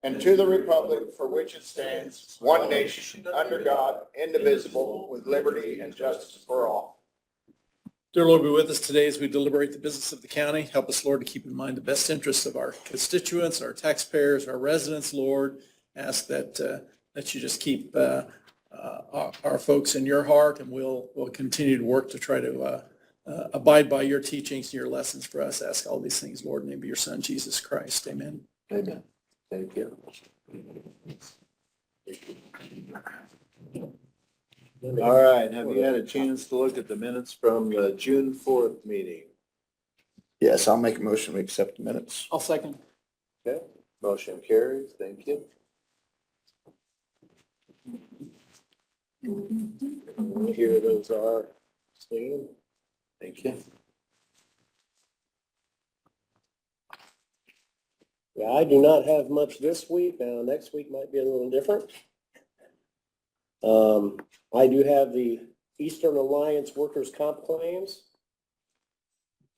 and to the republic for which it stands, one nation, under God, indivisible, with liberty and justice for all. Dear Lord, be with us today as we deliberate the business of the county. Help us, Lord, to keep in mind the best interests of our constituents, our taxpayers, our residents, Lord. Ask that you just keep our folks in your heart, and we'll continue to work to try to abide by your teachings and your lessons for us. Ask all these things, Lord, in the name of your Son, Jesus Christ. Amen. Amen. Thank you. All right, have you had a chance to look at the minutes from the June 4th meeting? Yes, I'll make a motion to accept the minutes. I'll second. Okay, motion carries. Thank you. Here those are, Stan. Thank you. Yeah, I do not have much this week. Next week might be a little different. I do have the Eastern Alliance Workers' Comp claims,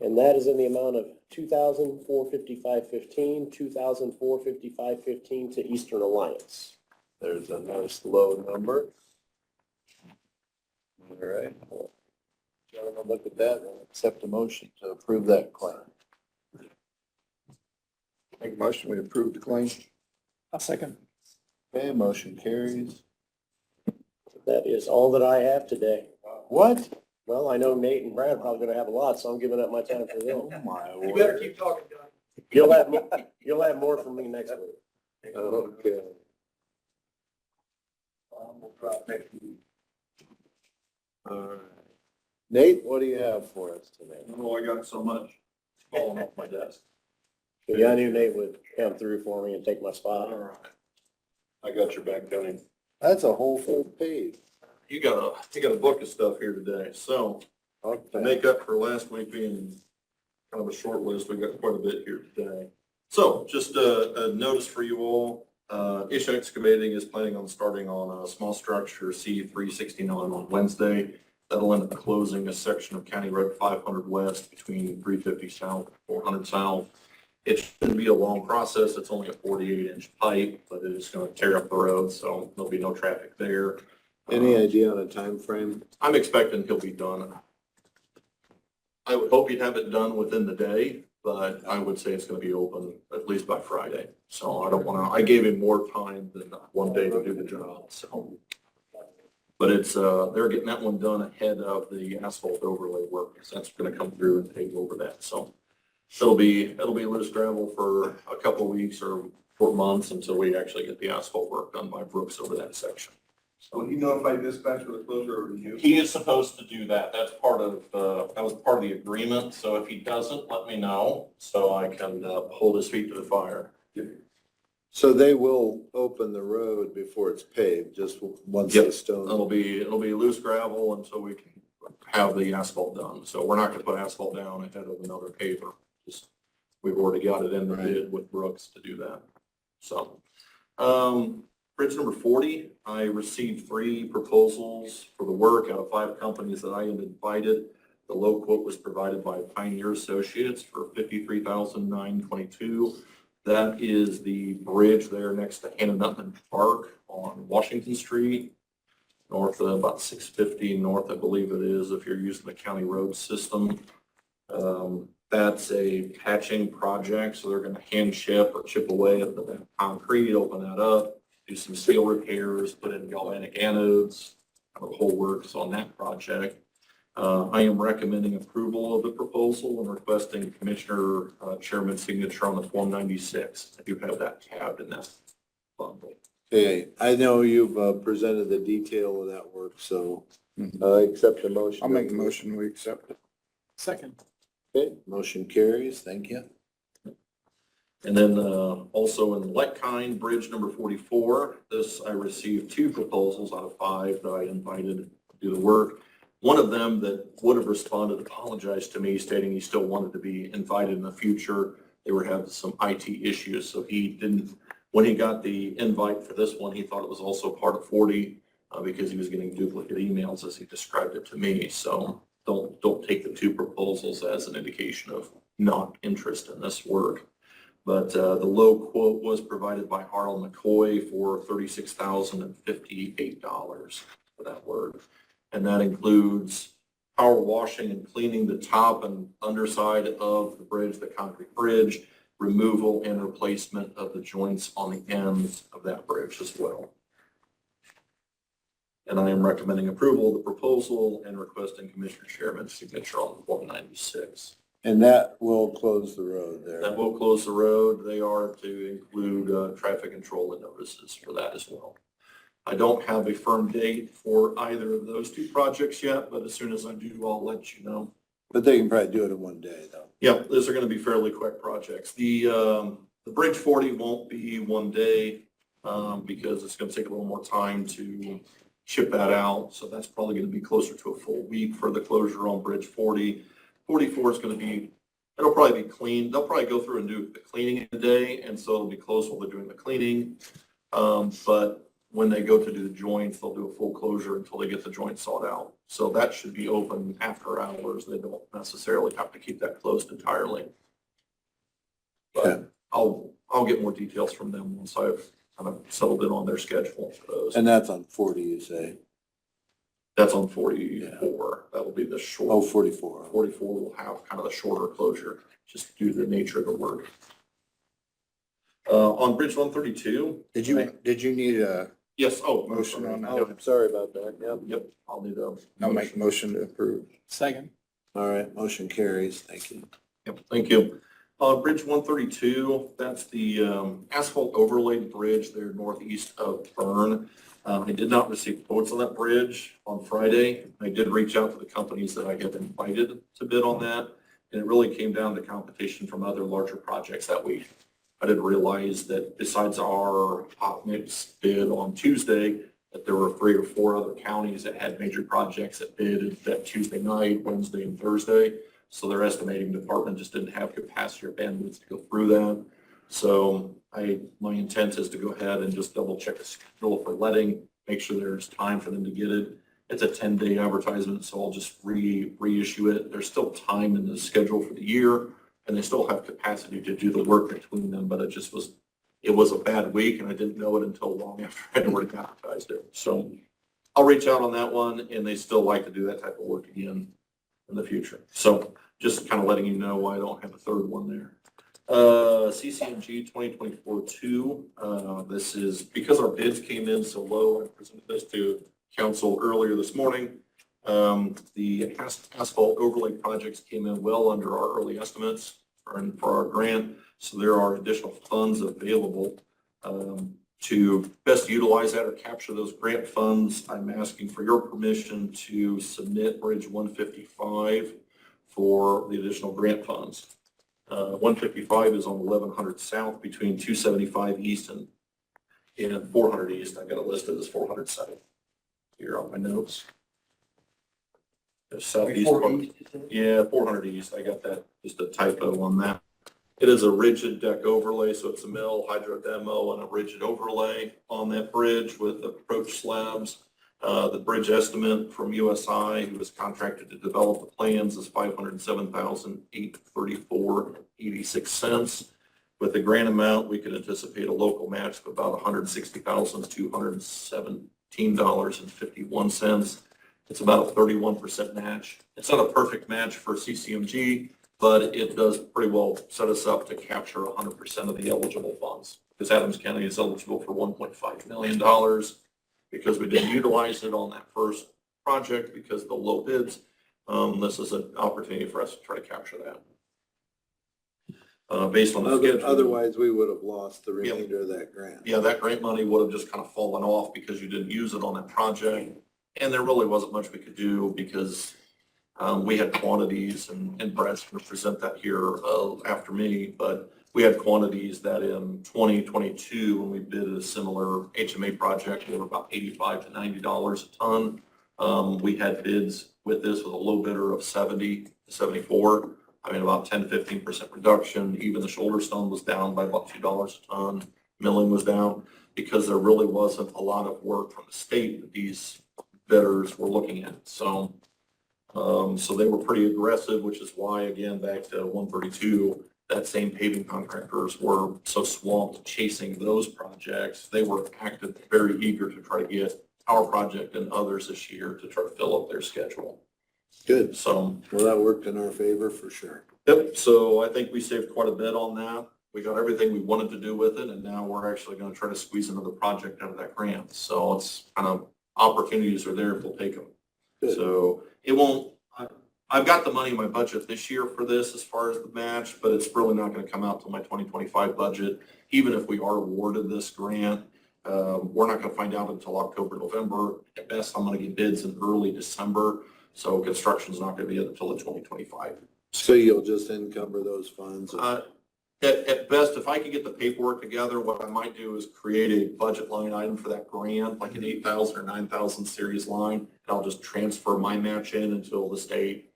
and that is in the amount of $2,455.15, $2,455.15 to Eastern Alliance. There's a nice low number. All right. Gentlemen, look at that and accept a motion to approve that claim. Make a motion, we approve the claim. I'll second. Okay, motion carries. That is all that I have today. What? Well, I know Nate and Brad are probably gonna have a lot, so I'm giving up my time for them. Oh, my You better word. keep talking, John. You'll have more from me next week. Okay. All right. Nate, what do you have for us today? Oh, I got so much falling off my desk. Yeah, I knew Nate would come through for me and take my All spot. right. I got your back, Tony. That's a whole full page. You got a book of stuff here today. So to Okay. make up for last week being kind of a short list, we got quite a bit here today. So just a notice for you all. Ish Excavating is planning on starting on a small structure C-369 on Wednesday. That'll end up closing a section of County Road 500 West between 350 South and 400 South. It shouldn't be a long process. It's only a 48-inch pipe, but it is going to tear up the road, so there'll be no traffic there. Any idea on a time frame? I'm expecting he'll be done. I would hope he'd have it done within the day, but I would say it's going to be open at least by Friday. So I don't want to, I gave him more time than one day to do the job, so. But it's, they're getting that one done ahead of the asphalt overlay work, because that's going to come through and take over that, so. It'll be loose gravel for a couple of weeks or 4 months until we actually get the asphalt work done by Brooks over that section. So he notified dispatch with the closure or you? He is supposed to do that. That's part of, that was part of the agreement. So if he doesn't, let me know so I can hold his feet to the fire. So they will open the road before it's paved, just once the Yep. stone. It'll be loose gravel until we can have the asphalt done. So we're not going to put asphalt down ahead of another paver. Just, we've already got it in the bid with Brooks to do that. So, bridge number 40, I received 3 proposals for the work out of 5 companies that I had invited. The low quote was provided by Pioneer Associates for $53,922. That is the bridge there next to Hannah Nutman Park on Washington Street, north of about 650 north, I believe it is, if you're using the county road system. That's a patching project, so they're going to hand chip or chip away at the concrete, open that up, do some steel repairs, put in galvanic anodes, the whole works on that project. I am recommending approval of the proposal and requesting Commissioner Chairman's signature on the Form 96. I do have that tabbed in that bundle. Okay, I know you've presented the detail of that work, so accept the motion. I'll make a motion, we accept it. Second. Okay, motion carries. Thank you. And then also in Leckine, bridge number 44, this, I received 2 proposals out of 5 that I invited to do the work. One of them that would have responded apologized to me, stating he still wanted to be invited in the future. They were having some IT issues, so he didn't, when he got the invite for this one, he thought it was also part of 40 because he was getting duplicate emails as he described it to me. So don't take the 2 proposals as an indication of not interest in this work. But the low quote was provided by Harl McCoy for $36,058 for that work. And that includes power washing and cleaning the top and underside of the bridge, the concrete bridge, removal and replacement of the joints on the ends of that bridge as well. And I am recommending approval of the proposal and requesting Commissioner Chairman's signature on Form 96. And that will close the road there. That will close the road. They are to include traffic control and notices for that as well. I don't have a firm date for either of those two projects yet, but as soon as I do, I'll let you know. But they can probably do it in one day though. Yeah, those are going to be fairly quick projects. The Bridge 40 won't be one day because it's going to take a little more time to ship that out. So that's probably going to be closer to a full week for the closure on Bridge 40. 44 is going to be, it'll probably be cleaned. They'll probably go through and do the cleaning in a day, and so it'll be closed while they're doing the cleaning. But when they go to do the joints, they'll do a full closure until they get the joints sawed out. So that should be open after hours. They don't necessarily have to keep that closed entirely. But I'll get more details from them once I've kind of settled in on their schedule for those. And that's on 40, you say? That's on 44. That will be the short. Oh, 44. 44 will have kind of the shorter closure, just due to the nature of the work. On Bridge 132. Did you need a Yes, motion on that? Oh, I'm sorry about that, yeah. Yep, I'll need a. I'll make a motion to approve. Second. All right, motion carries. Thank you. Yep, thank you. Bridge 132, that's the asphalt overlay bridge there northeast of Bern. I did not receive quotes on that bridge on Friday. I did reach out to the companies that I had invited to bid on that, and it really came down to competition from other larger projects that week. I didn't realize that besides our hot mix bid on Tuesday, that there were 3 or 4 other counties that had major projects that bid that Tuesday night, Wednesday, and Thursday. So their estimating department just didn't have capacity or bandwidth to go through that. So my intent is to go ahead and just double check the schedule for letting, make sure there's time for them to get it. It's a 10-day advertisement, so I'll just reissue it. There's still time in the schedule for the year, and they still have capacity to do the work between them, but it was a bad week, and I didn't know it until long after I had already advertised it. So I'll reach out on that one, and they still like to do that type of work again in the future. So just kind of letting you know why I don't have a third one there. CCMG 2024-2, this is because our bids came in so low. I presented this to council earlier this morning. The asphalt overlay projects came in well under our early estimates for our grant. So there are additional funds available to best utilize that or capture those grant funds. I'm asking for your permission to submit Bridge 155 for the additional grant funds. 155 is on 1100 South between 275 East and 400 East. I got it listed as 400 South here on my notes. The southeast part. Yeah, 400 East. I got that, just a typo on that. It is a rigid deck overlay, so it's a mill, hydro demo, and a rigid overlay on that bridge with approach slabs. The bridge estimate from USI, who was contracted to develop the plans, is $507,834.86. With the grant amount, we could anticipate a local match of about $160,217.51. It's about a 31% match. It's not a perfect match for CCMG, but it does pretty well set us up to capture 100% of the eligible funds. Because Adams County is eligible for $1.5 million. Because we didn't utilize it on that first project because of the low bids, this is an opportunity for us to try to capture that. Based on the schedule. Otherwise, we would have lost the remainder of that grant. Yeah, that grant money would have just kind of fallen off because you didn't use it on that project. And there really wasn't much we could do because we had quantities, and Brad's going to present that here after me, but we had quantities that in 2022, when we bid a similar HMA project, they were about $85 to $90 a ton. We had bids with this with a low bidder of 70 to 74. I mean, about 10 to 15% reduction. Even the shoulder stone was down by about $2 a ton. Milling was down because there really wasn't a lot of work from the state that these bidders were looking at. So they were pretty aggressive, which is why, again, back to 132, that same paving contractors were so swamped chasing those projects, they were active, very eager to try to get our project and others this year to try to fill up their schedule. Good. So, Well, that worked in our favor for sure. yep, so I think we saved quite a bit on that. We got everything we wanted to do with it, and now we're actually gonna try to squeeze another project out of that grant. So it's kind of, opportunities are there if we'll take them. Good. So it won't, I've got the money in my budget this year for this as far as the match, but it's really not gonna come out till my 2025 budget. Even if we are awarded this grant, we're not gonna find out until October, November. At best, I'm gonna get bids in early December, so construction's not gonna be until the 2025. So you'll just encumber those funds? At best, if I could get the paperwork together, what I might do is create a budget line item for that grant, like an 8,000 or 9,000 series line, and I'll just transfer my match in until the state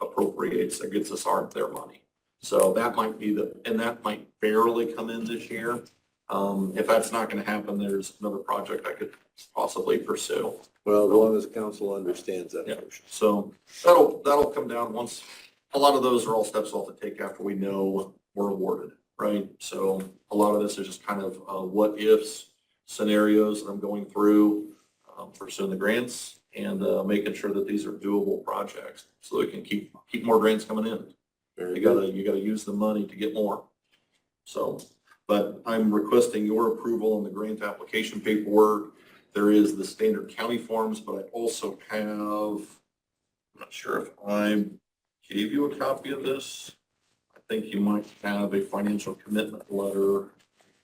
appropriates or gets us their money. So that might be and that might barely come in this year. If that's not going to happen, there's another project I could possibly pursue. Well, as long as the council understands that Yeah. portion. So that'll come down once, a lot of those are all steps we'll have to take after we know we're awarded, right? So a lot of this is just kind of what ifs scenarios that I'm going through, pursuing the grants and making sure that these are doable projects so we can keep more grants coming in. Very You good. gotta use the money to get more. So, but I'm requesting your approval on the grant application paperwork. There is the standard county forms, but I also have, I'm not sure if I gave you a copy of this. I think you might have a financial commitment letter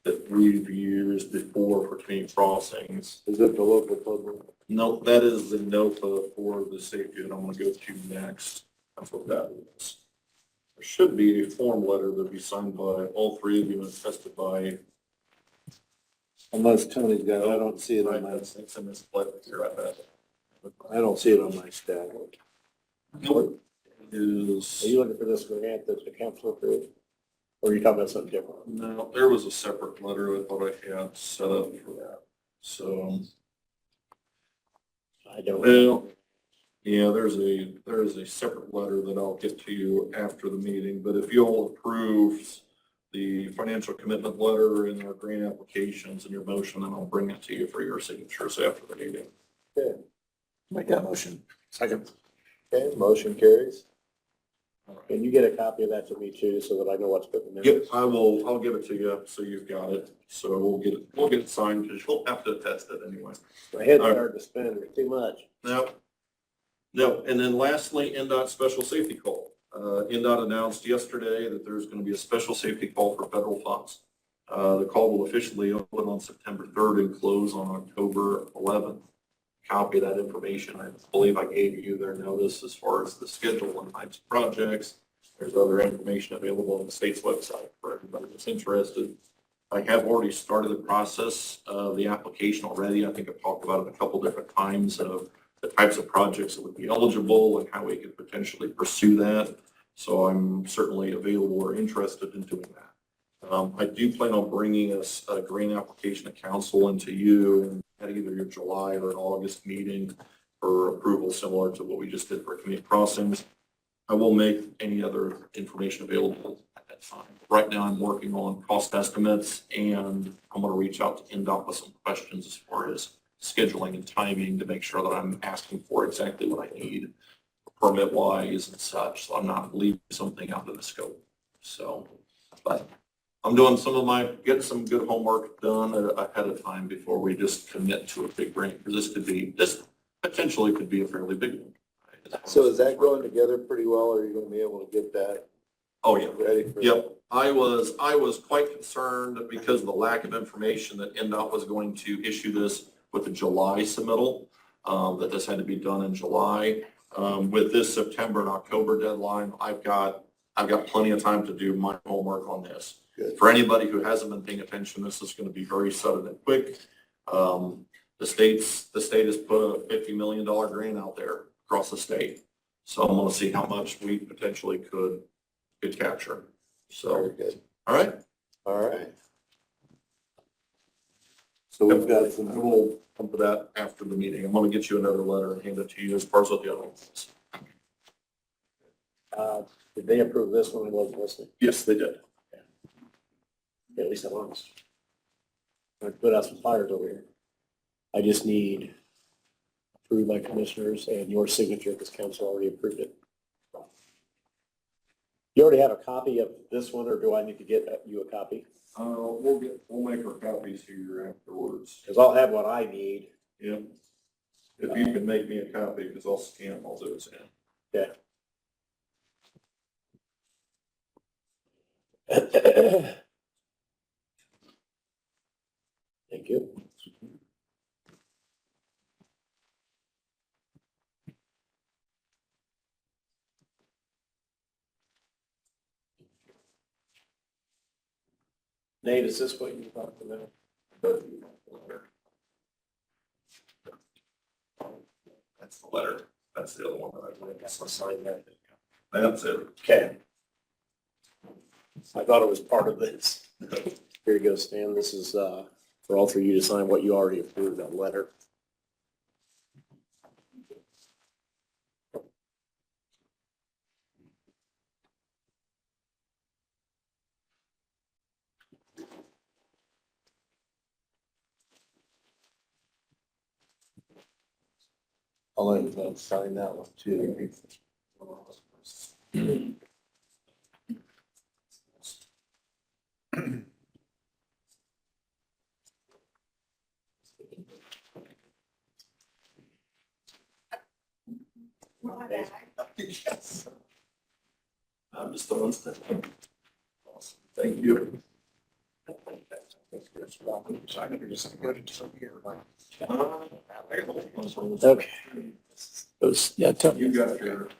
that we've used before for community crossings. Is it the local public? No, that is the NOFA for the safety that I'm gonna go to next. That's what that is. There should be a form letter that'll be signed by all three of you and attested by. Unless Tony's got it, I don't see it on my, It's in this letter here, I bet. I don't see it on my stack. Nope. Is, Are you looking for this grant that the council approved? Or are you talking about something different? no, there was a separate letter I thought I had set up for that. So, I don't know. well, yeah, there is a separate letter that I'll get to you after the meeting, but if you'll approve the financial commitment letter and our grant applications and your motion, then I'll bring it to you for your signatures after the meeting. Make that motion. Second. Okay, motion carries. Can you get a copy of that to me too, so that I know what's put in there? Yep, I'll give it to you, so you've got it. So we'll get it signed, because you'll have to attest it anyway. My head's hard to spin, there's too much. No, and then lastly, NDOT special safety call. NDOT announced yesterday that there's going to be a special safety call for federal funds. The call will officially open on September 3rd and close on October 11th. Copy of that information. I believe I gave you their notice as far as the schedule and types of projects. There's other information available on the state's website for everybody that's interested. I have already started the process of the application already. I think I've talked about it a couple different times of the types of projects that would be eligible and how we could potentially pursue that. So I'm certainly available or interested in doing that. I do plan on bringing a grant application to council and to you at either your July or an August meeting for approval, similar to what we just did for community crossings. I will make any other information available at that time. Right now, I'm working on cost estimates, and I'm going to reach out to NDOT with some questions as far as scheduling and timing to make sure that I'm asking for exactly what I need permit-wise and such, so I'm not leaving something out of the scope. So, but I'm doing getting some good homework done ahead of time before we just commit to a big grant, because this potentially could be a fairly big one. So is that going together pretty well? Or are you going to be able to get that Oh, yeah. ready for? Yep. I was quite concerned because of the lack of information that NDOT was going to issue this with the July submittal, that this had to be done in July. With this September and October deadline, I've got plenty of time to do my homework on this. Good. For anybody who hasn't been paying attention, this is going to be very sudden and quick. The state has put a $50 million grant out there across the state. So I'm going to see how much we potentially could capture. So, Very good. all right. All right. So we've got some, We'll come to that after the meeting. I'm going to get you another letter and hand it to you as far as what the other one is. Did they approve this one? I wasn't listening. Yes, they did. Yeah, at least I'm honest. I put out some fires over here. I just need approved by commissioners and your signature because council already approved it. You already have a copy of this one, or do I need to get you a copy? We'll make our copies here afterwards. Because I'll have what I need. Yeah. If you can make me a copy, because I'll scan them, I'll do it. Yeah. Thank you. Nate, is this what you talked about? That's the letter. That's the other one that I like. So sign that. That's it. Okay. I thought it was part of this. Here you go, Stan. This is for all three of you to sign what you already approved, that letter. I'll let them sign that one too. Yes. I'm just the one that. Awesome. Thank you. Okay.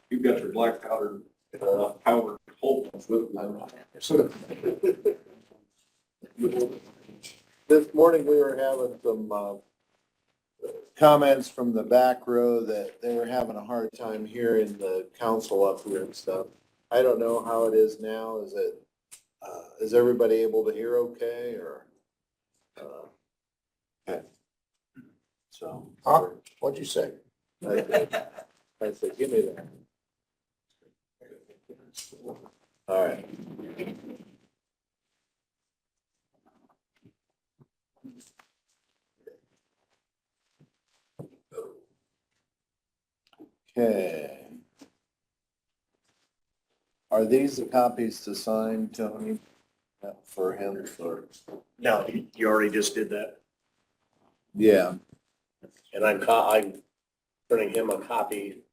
You've got your black powder, powder hold with This morning, we were having some, comments from the back row that they were having a hard time hearing the council up here and stuff. I don't know how it is now. Is everybody able to hear okay, or? Okay. So. Huh? What'd you say? I said, give me that. All right. Okay. Are these the copies to sign, Tony? For him, or? No, you already just did that. Yeah. And I'm printing him a copy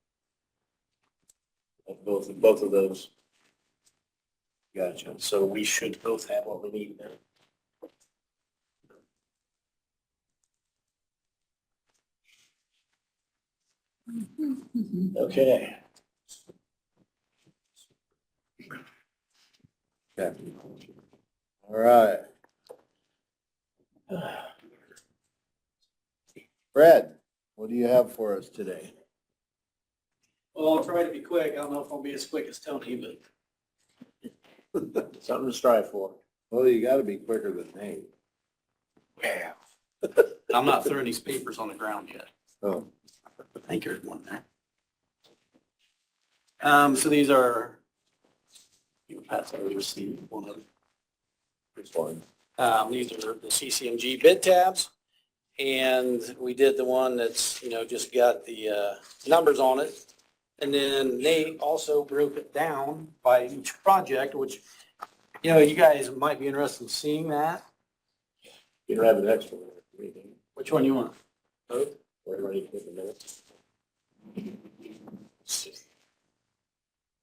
of both of those. Gotcha. So we should both have what we need now. Okay. Okay. All right. Fred, what do you have for us today? Well, I'll try to be quick. I don't know if I'll be as quick as Tony, but Something to strive for. Well, you gotta be quicker than me. I'm not throwing these papers on the ground yet. Oh, I think there's one there. So these are, you pass over to Steve, one of them. it's fine. These are the CCMG bid tabs. And we did the one that's, just got the numbers on it. And then Nate also broke it down by each project, which, you guys might be interested in seeing that. You don't have an extra one. Which one you want? Both? We're ready to take a minute.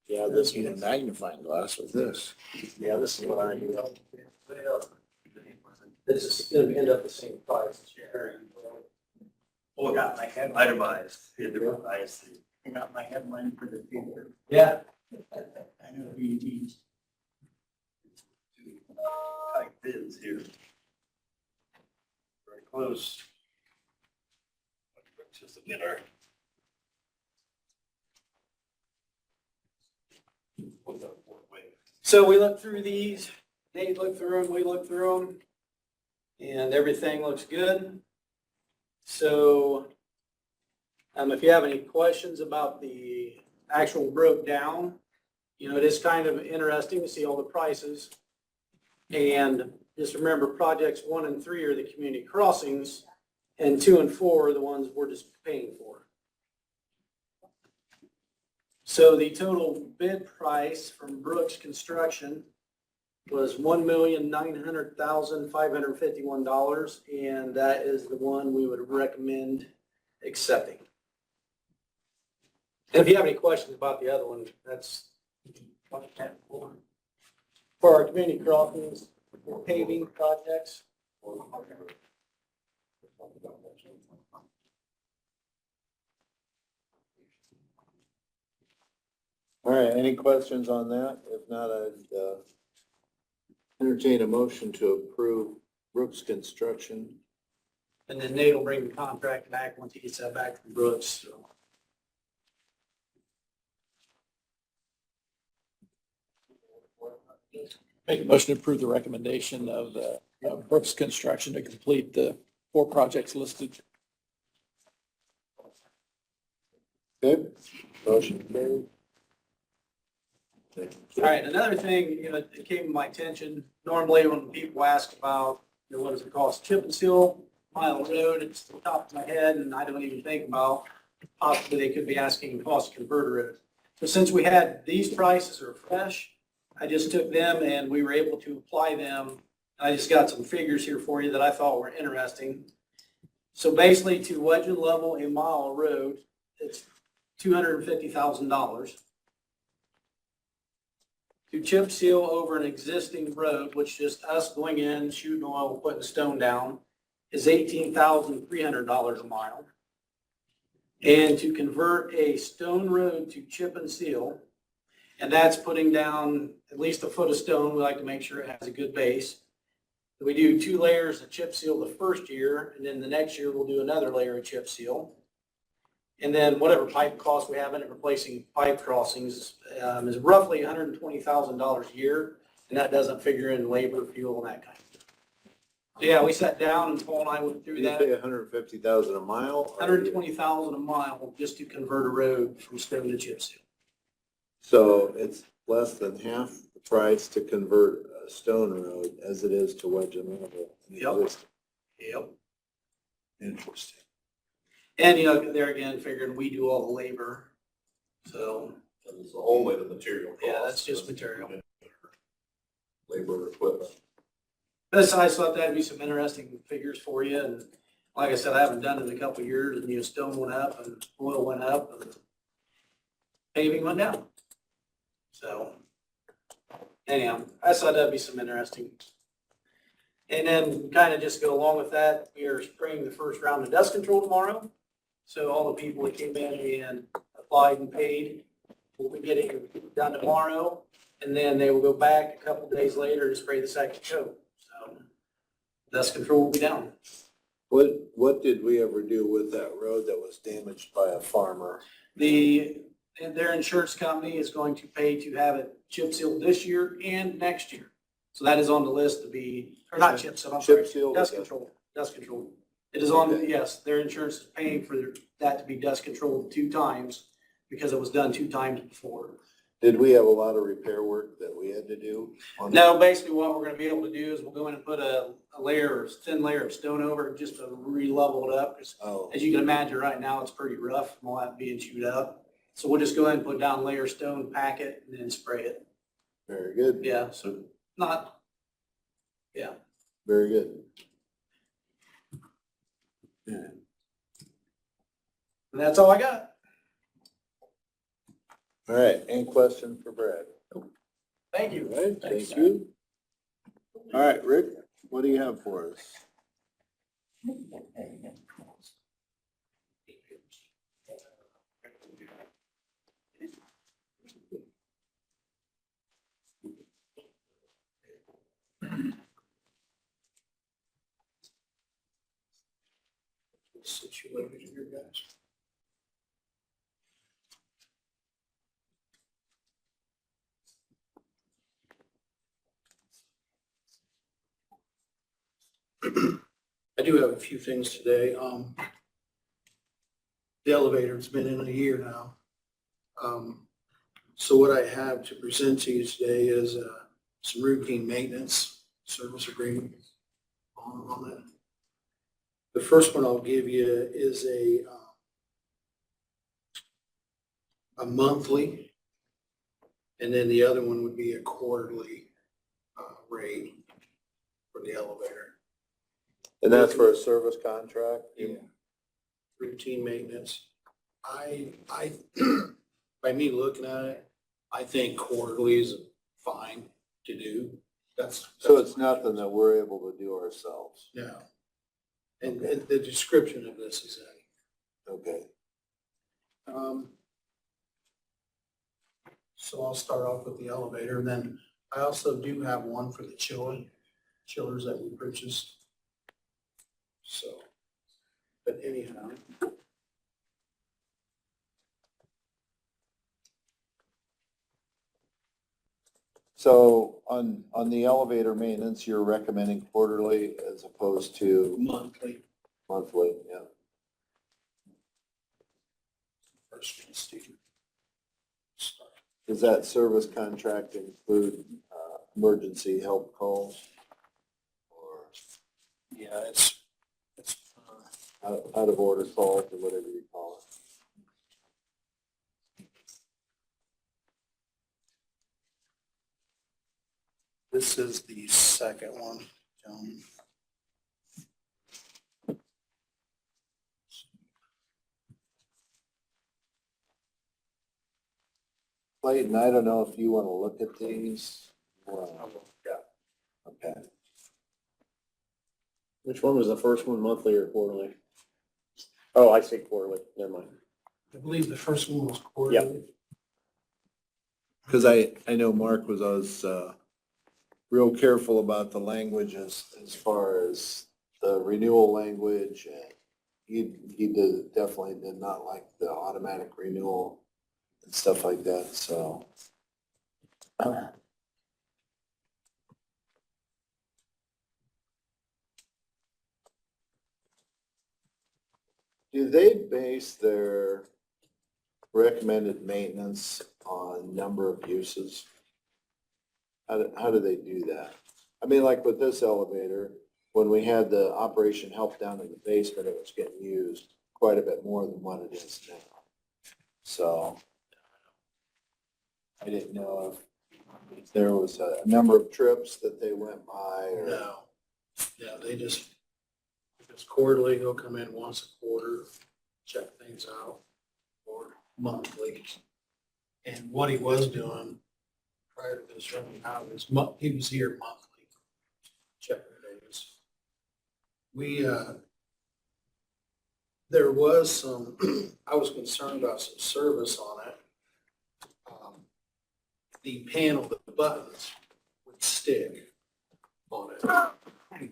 Yeah, this Need a magnifying glass with this. Yeah, this is what I do. This is going to end up the same price as your. Oh, I got my head itemized. I got my headline for the paper. Yeah. I know we need tight bids here. Very close. Just a minute. So we looked through these, Nate looked through them, we looked through them, and everything looks good. So, if you have any questions about the actual broke down, you know, it is kind of interesting to see all the prices. And just remember, projects 1 and 3 are the community crossings, and 2 and 4 are the ones we're just paying for. So the total bid price from Brooks Construction was $1,900,551, and that is the one we would recommend accepting. And if you have any questions about the other one, that's for our community crossings, for paving projects. All right, any questions on that? If not, I'd entertain a motion to approve Brooks Construction. And then Nate will bring the contract back once he gets that back from Brooks, so. Make a motion to approve the recommendation of Brooks Construction to complete the 4 projects listed. Okay, motion carried. All right, another thing, you know, that came to my attention, normally when people ask about, you know, what does it cost chip and seal mile road, it's the top of my head, and I don't even think about possibly they could be asking cost converter road. So since we had, these prices are fresh, I just took them and we were able to apply them. I just got some figures here for you that I thought were interesting. So basically to wedge and level a mile road, it's $250,000. To chip seal over an existing road, which just us going in, shooting oil, putting stone down, is $18,300 a mile. And to convert a stone road to chip and seal, and that's putting down at least a foot of stone, we like to make sure it has a good base. We do 2 layers of chip seal the first year, and then the next year we'll do another layer of chip seal. And then whatever pipe cost we have in it, replacing pipe crossings, is roughly $120,000 a year, and that doesn't figure in labor, fuel, and that kind of stuff. So yeah, we sat down and Paul and I went through You that. say 150,000 a mile? 120,000 a mile just to convert a road from stone to chip seal. So it's less than half the price to convert a stone road as it is to wedge and level. Yep. Yep. Interesting. And, you know, there again, figuring we do all the labor. So, It's only the material cost. yeah, that's just material. Labor, equipment. But I thought that'd be some interesting figures for you. And like I said, I haven't done it in a couple of years, and, you know, stone went up and oil went up and paving went down. So anyhow, I thought that'd be some interesting. And then kind of just go along with that, we are spraying the first round of dust control tomorrow. So all the people that came in and applied and paid will be getting done tomorrow. And then they will go back a couple days later to spray the second coat. So dust control will be down. What did we ever do with that road that was damaged by a farmer? Their insurance company is going to pay to have it chip sealed this year and next year. So that is on the list to be, or not chip sealed, I'm sorry, Chip sealed? dust control, dust control. It is on, Okay. yes, their insurance is paying for that to be dust controlled 2 times because it was done 2 times before. Did we have a lot of repair work that we had to do? on that? No, basically what we're gonna be able to do is we'll go in and put a thin layer of stone over it just to re-level it up. 'Cause Oh, as you can imagine, right now, it's pretty rough from all that being chewed up. So we'll just go ahead and put down a layer of stone, pack it, and then spray it. very good. Yeah, so not, yeah. Very good. And that's all I got. All right, any question for Brad? Thank you. All right, Thanks, thank you. All right, Rick, what do you have for us? Situated here, guys. I do have a few things today. The elevator's been in a year now. So what I have to present to you today is some routine maintenance service agreement on that. The first one I'll give you is a monthly, and then the other one would be a quarterly rate for the elevator. And that's for a service contract? Yeah. Routine maintenance. By me looking at it, I think quarterly is fine to do. So it's nothing that we're able to do ourselves? No. And the description of this is Okay. so I'll start off with the elevator, and then I also do have one for the chillers that we purchased. So, but anyhow. So on the elevator maintenance, you're recommending quarterly as opposed to Monthly. monthly? Yeah. First one, Steve. Start. Does that service contract include emergency help calls? Or Yeah, it's out of order calls or whatever you call it? this is the second one. Clayton, I don't know if you want to look at these. Yeah. Okay. Which one was the first one, monthly or quarterly? Oh, I say quarterly, never mind. I believe the first one was quarterly. Because I know Mark was real careful about the language as far as the renewal language. And he definitely did not like the automatic renewal and stuff like that, so. Do they base their recommended maintenance on number of uses? How do they do that? I mean, like with this elevator, when we had the operation help down in the basement, it was getting used quite a bit more than what it is now. So I didn't know if there was a number of trips that they went by or. No. Yeah, they just, if it's quarterly, he'll come in once a quarter, check things out, or monthly. And what he was doing prior to this running out is he was here monthly, checking things. There was some, I was concerned about some service on it. The panel, the buttons would stick on it.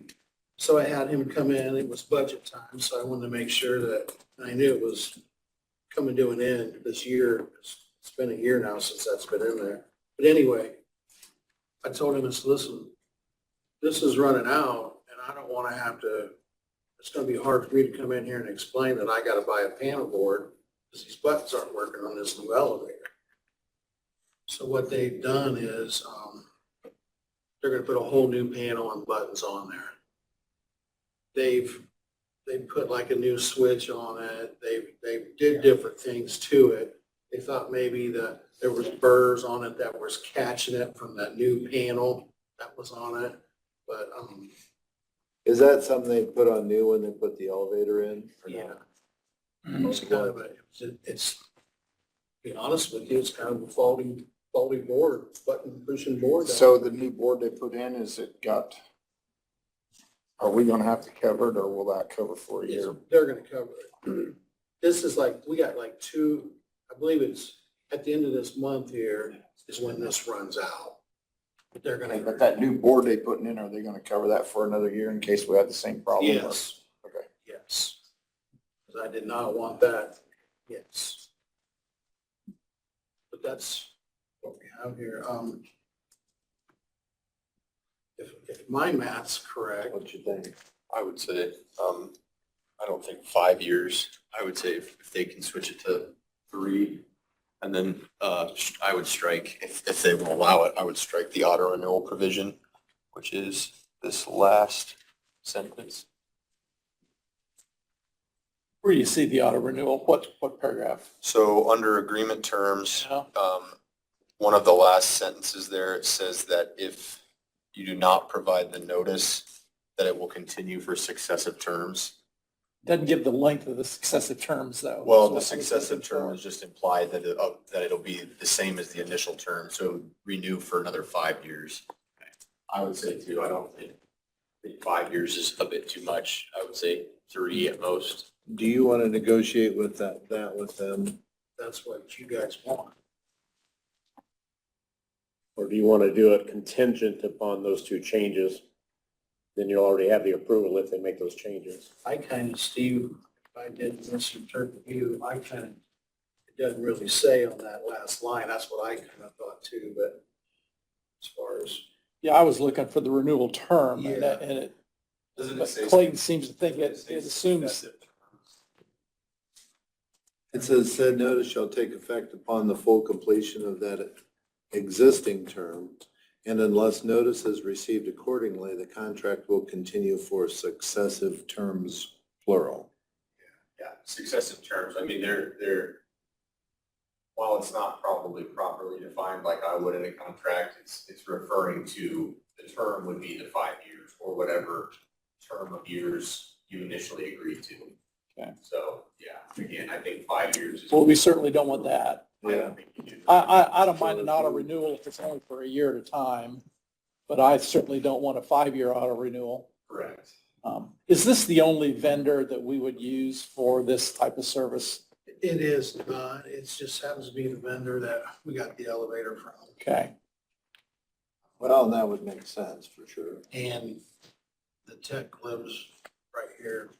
So I had him come in, it was budget time, so I wanted to make sure that, and I knew it was coming to an end this year. It's been a year now since that's been in there. But anyway, I told him, listen, this is running out and I don't want to have to, it's going to be hard for me to come in here and explain that I got to buy a panel board because these buttons aren't working on this new elevator. So what they've done is they're going to put a whole new panel and buttons on there. They put like a new switch on it. They did different things to it. They thought maybe there was burrs on it that was catching it from that new panel that was on it. But Is that something they put on new when they put the elevator in? Or yeah, no? it's kind of it's to be honest with you, it's kind of a faulty board, button pushing board. So the new board they put in, are we gonna have to cover it, or will that cover for a year? They're going to cover it. This is like, we got like I believe it's at the end of this month here is when this runs out. But they're going But to, that new board they putting in, are they gonna cover that for another year in case we have the same problem? or- yes, Okay. yes. Because I did not want that, yes. But that's what we have here. If my math's correct, What you think? I would say, I don't think 5 years. I would say if they can switch it to 3 And then, I would strike, if they will allow it, I would strike the auto renewal provision, which is this last sentence. Where do you see the auto renewal? What paragraph? So under agreement terms, Yeah. one of the last sentences there, it says that if you do not provide the notice, that it will continue for successive terms. Doesn't give the length of the successive terms, though. Well, That's the what I was successive looking term for. is just implied that that it'll be the same as the initial term, so renew for another 5 years. I would say too, I don't think 5 years is a bit too much. I would say 3 at most. Do you want to negotiate with that with them? That's what you guys want. Or do you want to do it contingent upon those two changes? Then you'll already have the approval if they make those changes. I kind of, Steve, if I did misinterpret you, it doesn't really say on that last line. That's what I kind of thought too, but as far as, Yeah, I was looking for the renewal term and Yeah. and it, Doesn't but Clayton seems to think it assumes. It says said notice shall take effect upon the full completion of that existing term. And unless notice is received accordingly, the contract will continue for successive terms, plural. Yeah, successive terms, I mean, they're, while it's not probably properly defined like I would in a contract, it's referring to the term would be the 5 years or whatever term of years you initially agreed to. Okay. So, yeah, again, I think 5 years is. Well, we certainly don't want that. I don't think you do. I don't mind an auto renewal if it's only for a year at a time, but I certainly don't want a 5-year auto renewal. Correct. Is this the only vendor that we would use for this type of service? it is, it just happens to be the vendor that we got the elevator from. Okay. Well, that would make sense for sure. And the tech lives right here,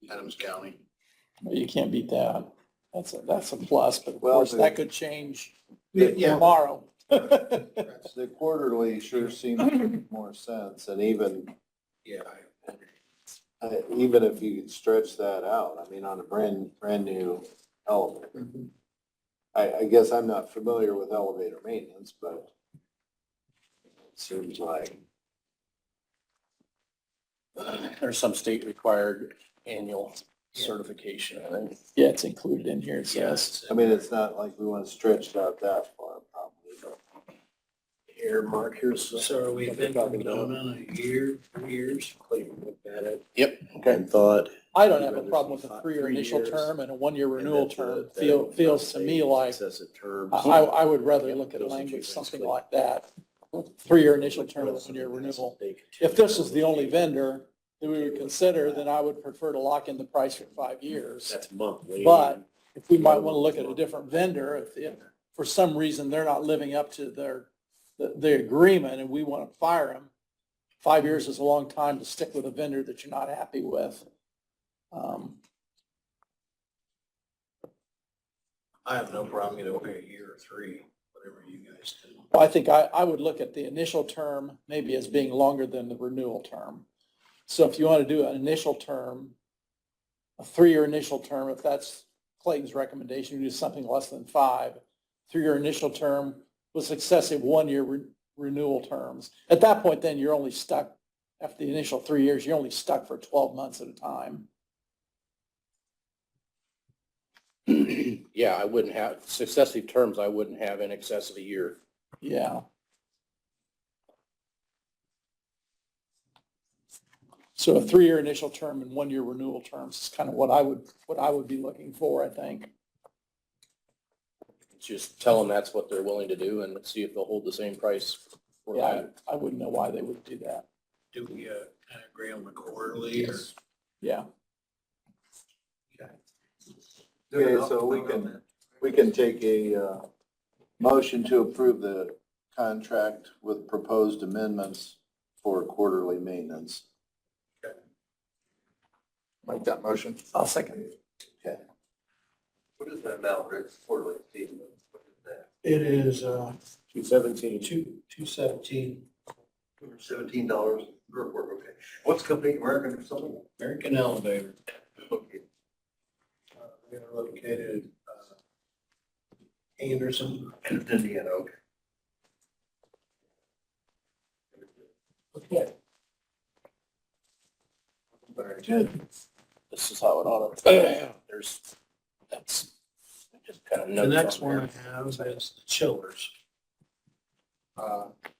in Adams County. You can't beat that. That's a plus, but of Well, course, the- that could change Yeah. tomorrow. The quarterly sure seems to make more sense, and even if you could stretch that out, I mean, on a brand new elevator. I guess I'm not familiar with elevator maintenance, but it seems like, There's some state required annual certification, I think. Yeah, it's included in here, it says. I mean, it's not like we want to stretch it out that far, probably. Here, Mark, here's. So are we thinking of doing a year, 3 years? Clayton looked at it. Yep. And thought. I don't have a problem with a 3-year initial term and a 1-year renewal term. Feels to me like Successive terms. I would rather look at language, something like that. 3-year initial term and 1-year renewal. If this is the only vendor that we would consider, then I would prefer to lock in the price for 5 years. That's monthly. But if we might want to look at a different vendor, if for some reason they're not living up to the agreement and we want to fire them, 5 years is a long time to stick with a vendor that you're not happy with. I have no problem either way, a year or 3, whatever you guys do. Well, I think I would look at the initial term maybe as being longer than the renewal term. So if you want to do an initial term, a 3-year initial term, if that's Clayton's recommendation, you do something less than 5. 3-year initial term with successive 1-year renewal terms. At that point, then you're only stuck, after the initial 3 years, you're only stuck for 12 months at a time. Yeah, I wouldn't have, successive terms, I wouldn't have in excess of a year. Yeah. So a 3-year initial term and 1-year renewal terms is kind of what I would be looking for, I think. Just tell them that's what they're willing to do and see if they'll hold the same price for Yeah, that. I wouldn't know why they would do that. Do we, kind of agree on the quarterly or? Yeah. Okay, so we can take a motion to approve the contract with proposed amendments for quarterly maintenance. Make that motion. I'll second. Okay. What is that amount, Rick, quarterly statement? What is that? It is, 217. 217 $17 per report, okay. What's the company, American or something? American Elevator. Okay. We are located, Anderson. And Indiana, okay. Okay. Very good. This is how it ought to, that's just kind of The notes next on one there. I have is the chillers.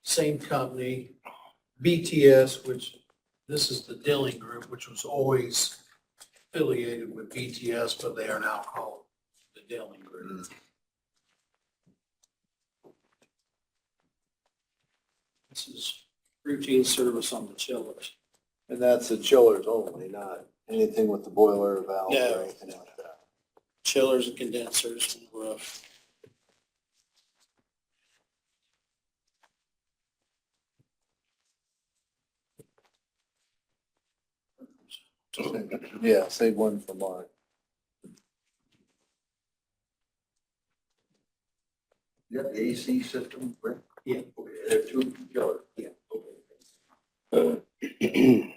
Same company, BTS, which this is the Dilling Group, which was always affiliated with BTS, but they are now called the Dilling Group. This is routine service on the chillers. And that's the chillers only, not anything with the boiler valve No. or anything like that. Chillers and condensers on the roof. Yeah, save one for Mark. You have the AC system, Rick? Yeah. Okay, there are two chillers. Yeah. Okay.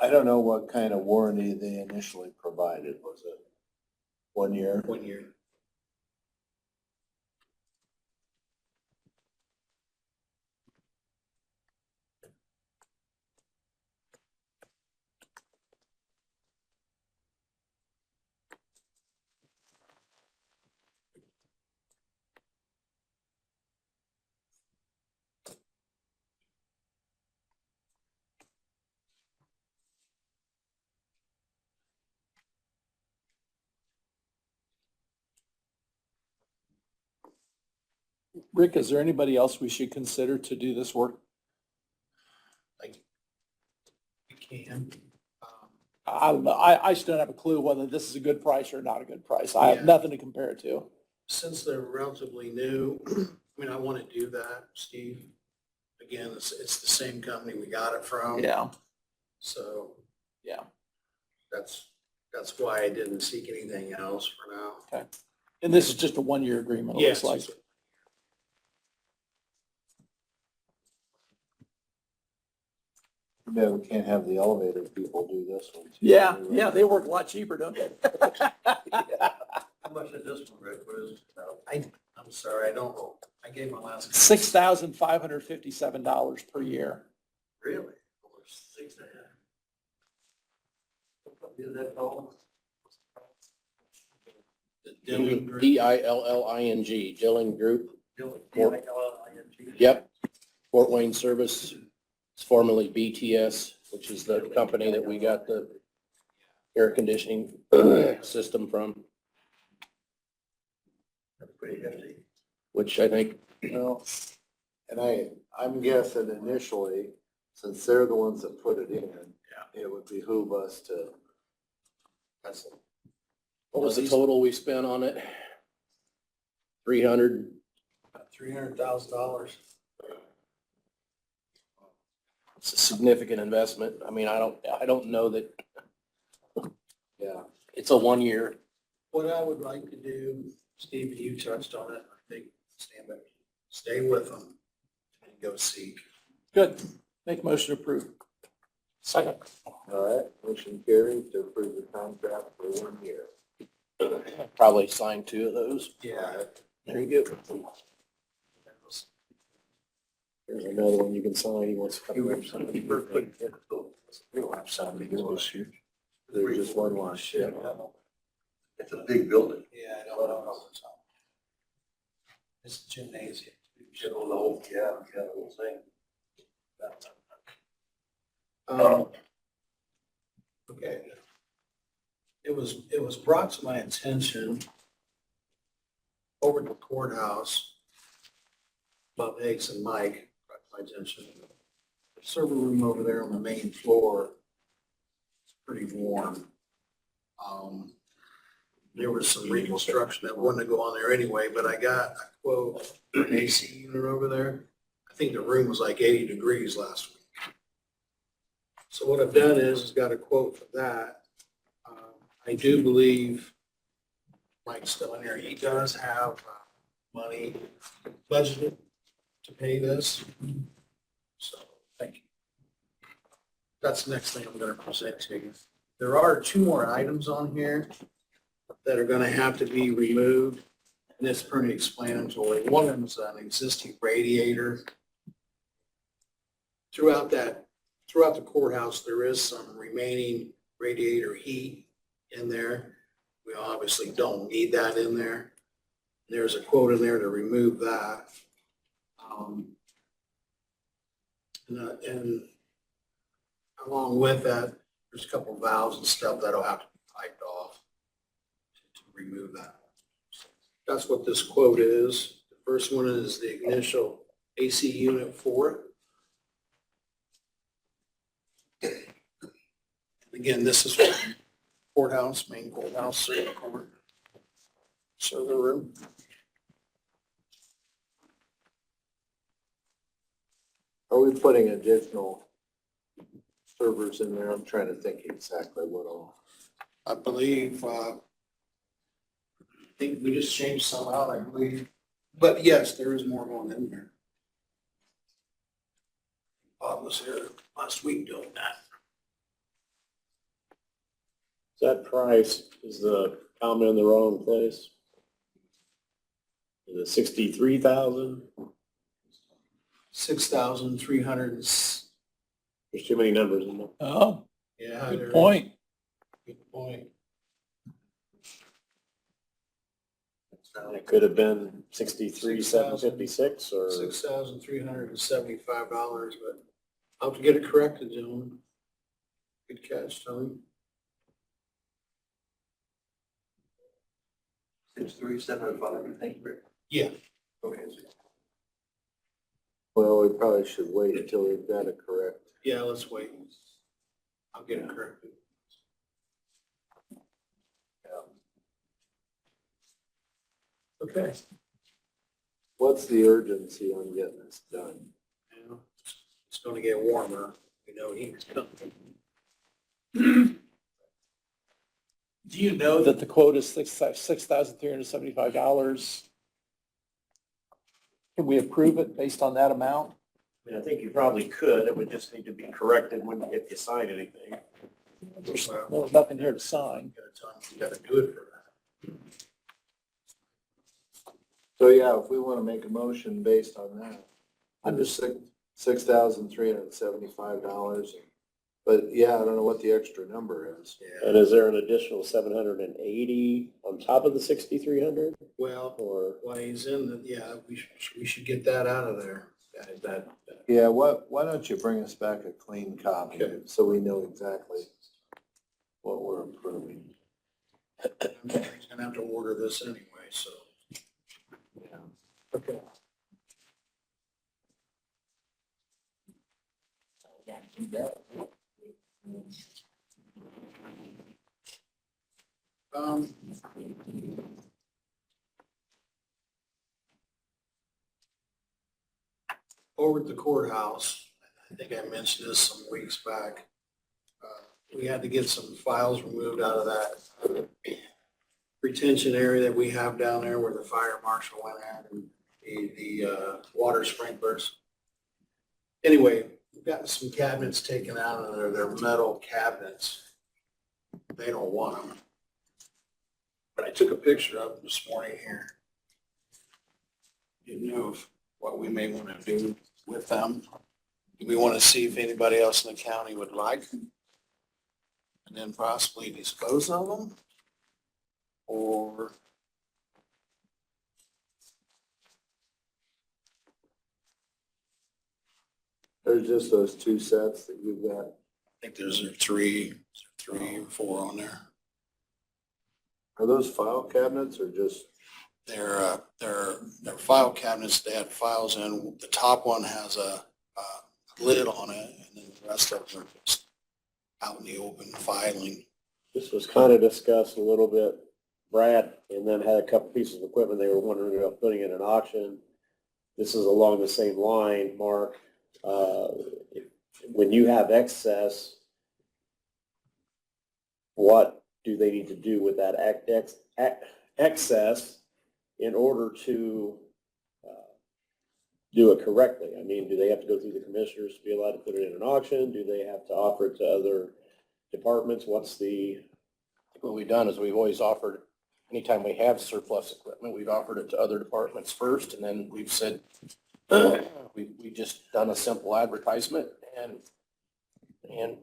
I don't know what kind of warranty they initially provided. Was it 1 year? 1 year. Rick, is there anybody else we should consider to do this work? You can. I don't know. I still don't have a clue whether this is a good price or not a good price. I have Yeah. nothing to compare it to. Since they're relatively new, I mean, I want to do that, Steve. Again, it's the same company we got it from. Yeah, So yeah. that's why I didn't seek anything else for now. And this is just a 1-year agreement, it Yes. looks like. Yeah, we can't have the elevator people do this one. too. Yeah, they work a lot cheaper, don't they? How much is this one, Rick? What is it now? I'm sorry, I don't know. I gave my last. $6,557 per year. Really? Over 6.5. Is that all? The Dilling Group. Dilling, Dilling Group. Dilling. Yep. Fort Wayne Service, it's formerly BTS, which is the company that we got the air conditioning system from, That's pretty hefty. which I think, Well, and I'm guessing initially, since they're the ones that put it in, it would behoove us to. what was the total we spent on it? 300, $300,000. it's a significant investment. I mean, I don't know that Yeah. it's a 1 year. What I would like to do, Steve, and you touched on it, I think, stay with them and go seek. Good. Make motion approved. Second. All right, motion carried to approve the contract for 1 year. Probably sign 2 of those. Yeah. There you go. There's another one you can sign. He wants to come here. We don't have somebody do this here. There's just one line. It's a big building. Yeah, I don't know. It's a gymnasium. You know, the whole, yeah, the whole thing. Okay. It was brought to my attention over at the courthouse, Bob Higgs and Mike brought to my attention. The server room over there on the main floor is pretty warm. There was some reconstruction that wanted to go on there anyway, but I got a quote for an AC unit over there. I think the room was like 80 degrees last week. So what I've done is got a quote for that. I do believe Mike's still in here. He does have money budgeted to pay this. So, thank you. That's the next thing I'm gonna present to you. There are two more items on here that are gonna have to be removed, and it's pretty explanatory. One of them is an existing radiator. Throughout the courthouse, there is some remaining radiator heat in there. We obviously don't need that in there. There's a quote in there to remove that. And along with that, there's a couple valves and stuff that'll have to be piped off to remove that. That's what this quote is. The first one is the initial AC unit for it. Again, this is courthouse, main courthouse, circuit court, server room. Are we putting additional servers in there? I'm trying to think exactly what all. I believe, I think we just changed some out, I believe. But yes, there is more going in there. Bob was here last week doing that. That price, is the comment in the wrong place? Is it 63,000? 6,300. There's too many numbers in there. Oh, Yeah. good point. Good point. It could have been 63,756 or. $6,375, but I'll have to get it corrected, gentlemen. Good catch, Tony. 63705, thank you, Rick. Yeah. Okay. Well, we probably should wait until we've got it correct. Yeah, let's wait. I'll get it corrected. Okay. What's the urgency on getting this done? Yeah. It's gonna get warmer. We know heat's coming. Do you know that the quote is $6,375? Can we approve it based on that amount? I mean, I think you probably could. It would just need to be corrected if you sign anything. There's nothing here to sign. You gotta do it for that. So yeah, if we want to make a motion based on that, under $6,375. But yeah, I don't know what the extra number is. Yeah. And is there an additional 780 on top of the 6,300 Well, or? while he's in the, yeah, we should get that out of there. Yeah, why don't you bring us back a clean copy Okay. so we know exactly what we're approving? He's gonna have to order this anyway, so. Yeah. Okay. Over at the courthouse, I think I mentioned this some weeks back. We had to get some files removed out of that retention area that we have down there where the fire marshal went at and the water sprinklers. Anyway, we've gotten some cabinets taken out of there. They're metal cabinets. They don't want them. But I took a picture of them this morning here. Didn't know what we may want to do with them. We want to see if anybody else in the county would like them. And then possibly dispose of them. Or There's just those two sets that you've got. I think there's three or four on there. Are those file cabinets or just? They're file cabinets. They had files in. The top one has a lid on it, and then the rest of them are just out in the open filing. This was kind of discussed a little bit. Brad and then had a couple pieces of equipment they were wondering about putting in an auction. This is along the same line, Mark. When you have excess, what do they need to do with that excess in order to do it correctly? I mean, do they have to go through the commissioners to be allowed to put it in an auction? Do they have to offer it to other departments? What's the, what we've done is we've always offered, anytime we have surplus equipment, we've offered it to other departments first, and then we've said, we just done a simple advertisement and,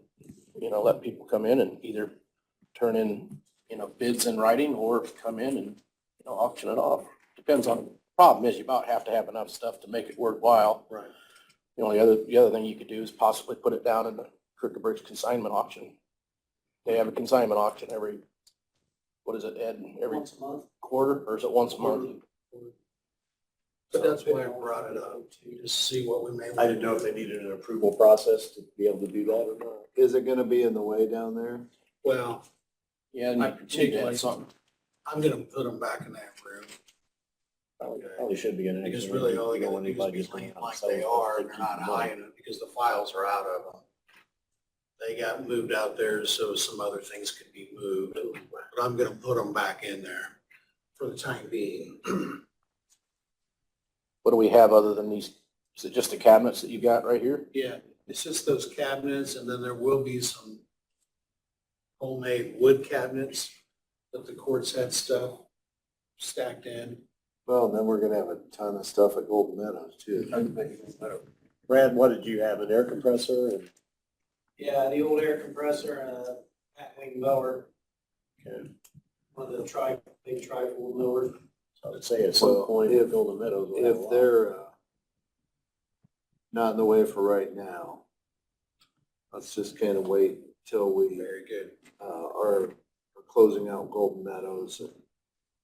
you know, let people come in and either turn in, you know, bids in writing or come in and, you know, auction it off. Depends on, problem is you about have to have enough stuff to make it worthwhile. Right. The other thing you could do is possibly put it down in the Crooked Bridge consignment auction. They have a consignment auction every, what is it, Ed? Every Once a month. quarter, or is it once a month? But that's why I brought it up, to just see what we may. I didn't know if they needed an approval process to be able to do that or not. Is it gonna be in the way down there? Well, Yeah, and I you particularly- add something. I'm gonna put them back in that room, Probably should be in it. because really all they gotta do is be clean like they are, and they're not high in it, because the files are out of them. They got moved out there so some other things could be moved, but I'm gonna put them back in there for the time being. What do we have other than these? Is it just the cabinets that you got right here? Yeah, it's just those cabinets, and then there will be some homemade wood cabinets that the courts had stuff stacked in. Well, then we're gonna have a ton of stuff at Golden Meadows too. Brad, what did you have? An air compressor and? Yeah, the old air compressor and a hat wing mower. Okay. One of the big tri-fold mowers. So I'd say at some Well, point, if- Golden Meadows will have a If lot. they're, not in the way for right now, let's just kind of wait till we, Very good. are closing out Golden Meadows and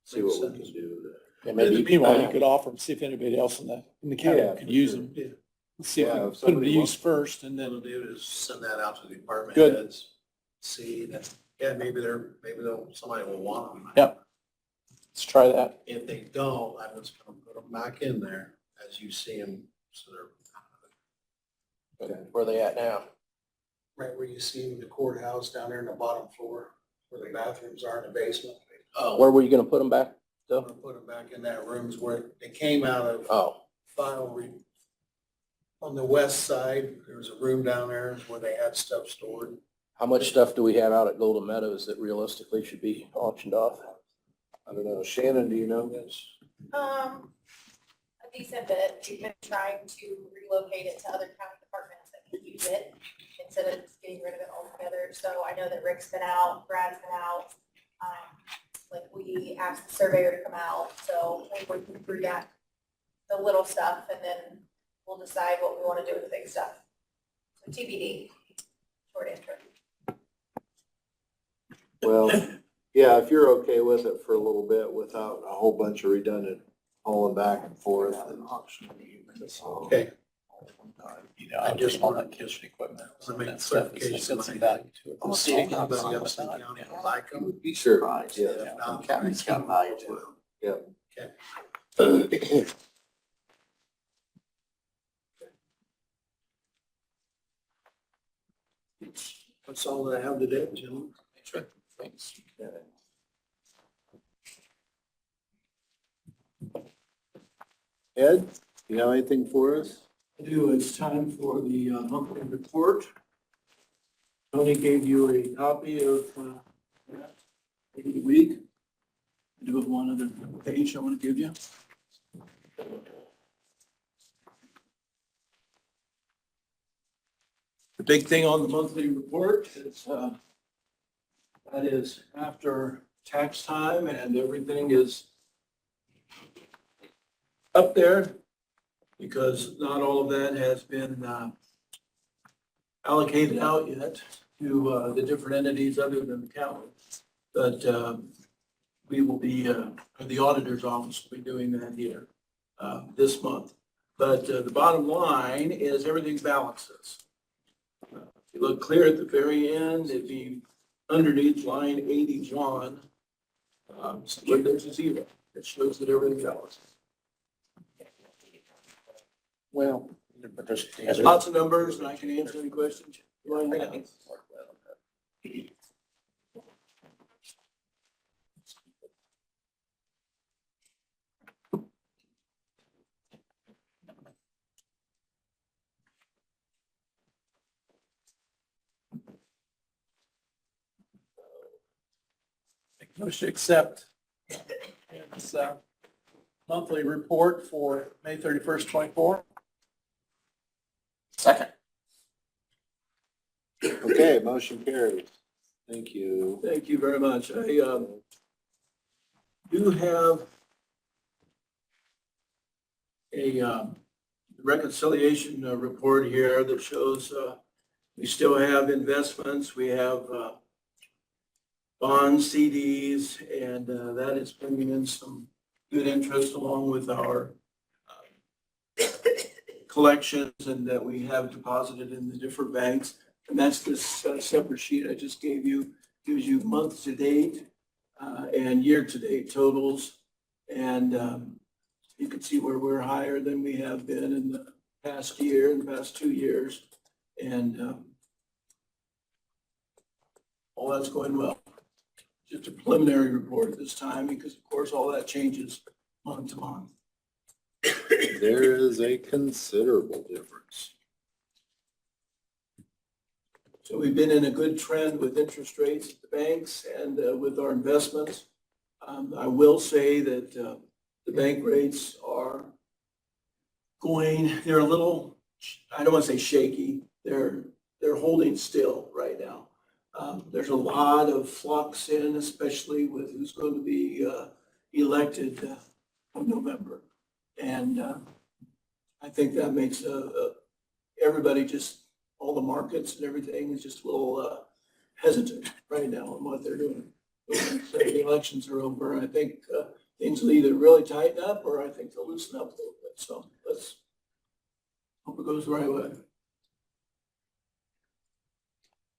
see what we Makes can do there. Yeah, Maybe meanwhile, you could offer them, see if anybody else in the county Yeah, could for use sure. them. Yeah. See if we Yeah, can if put them to somebody use wants- first and Then we'll then, do is send that out to the department Good. heads. See that, yeah, maybe somebody will want them. Yeah. let's try that. If they don't, I'm just gonna put them back in there as you see them, so they're Where are they at now? right where you see the courthouse down there in the bottom floor, where the bathrooms are in the basement. Where were you gonna put them back? I'm gonna put them back in that rooms where they came out of Oh, on the west side. There was a room down there where they had stuff stored. how much stuff do we have out at Golden Meadows that realistically should be auctioned off? I don't know. Shannon, do you know? A decent bit. We've been trying to relocate it to other county departments that can use it instead of just getting rid of it altogether. So I know that Rick's been out, Brad's been out. Like we asked the surveyor to come out, so we're working through that, the little stuff, and then we'll decide what we want to do with the big stuff. So TBD, short answer. Well, yeah, if you're okay with it for a little bit without a whole bunch of redundant hauling back and forth and Okay. You know, I just want that kitchen equipment. To make That stuff, clarification it's got some tonight. value to it. I'll see if anybody else in the county will like them. Sure, yeah. If not, County's got value to it. Yep. Okay. That's all that I have today, gentlemen. Sure, thanks. Ed, you have anything for us? I do, it's time for the monthly report. Tony gave you a copy of that over the week. I do have one other page I want to give you. The big thing on the monthly report is, that is after tax time and everything is up there, because not all of that has been allocated out yet to the different entities other than the county. But we will be, or the auditor's office will be doing that here this month. But the bottom line is everything balances. If you look clear at the very end, it'd be underneath line 81. But there's a zero. It shows that everything balances. Well, but There's lots of numbers, and I can answer any questions you might have. Motion to accept this monthly report for May 31st, 24. Second. Okay, motion carries. Thank you. Thank you very much. I do have a reconciliation report here that shows we still have investments. We have bonds, CDs, and that is bringing in some good interest along with our collections and that we have deposited in the different banks. And that's this separate sheet I just gave you, gives you month to date and year to date totals. And you can see where we're higher than we have been in the past year, in the past 2 years. And all that's going well. Just a preliminary report at this time because of course all that changes month to month. There is a considerable difference. So we've been in a good trend with interest rates at the banks and with our investments. I will say that the bank rates are they're a little, I don't want to say shaky. They're holding still right now. There's a lot of flux in, especially with who's going to be elected in November. And I think that makes everybody just, all the markets and everything is just a little hesitant right now on what they're doing. So the elections are over. I think things will either really tighten up or I think they'll loosen up a little bit. So let's hope it goes the right way.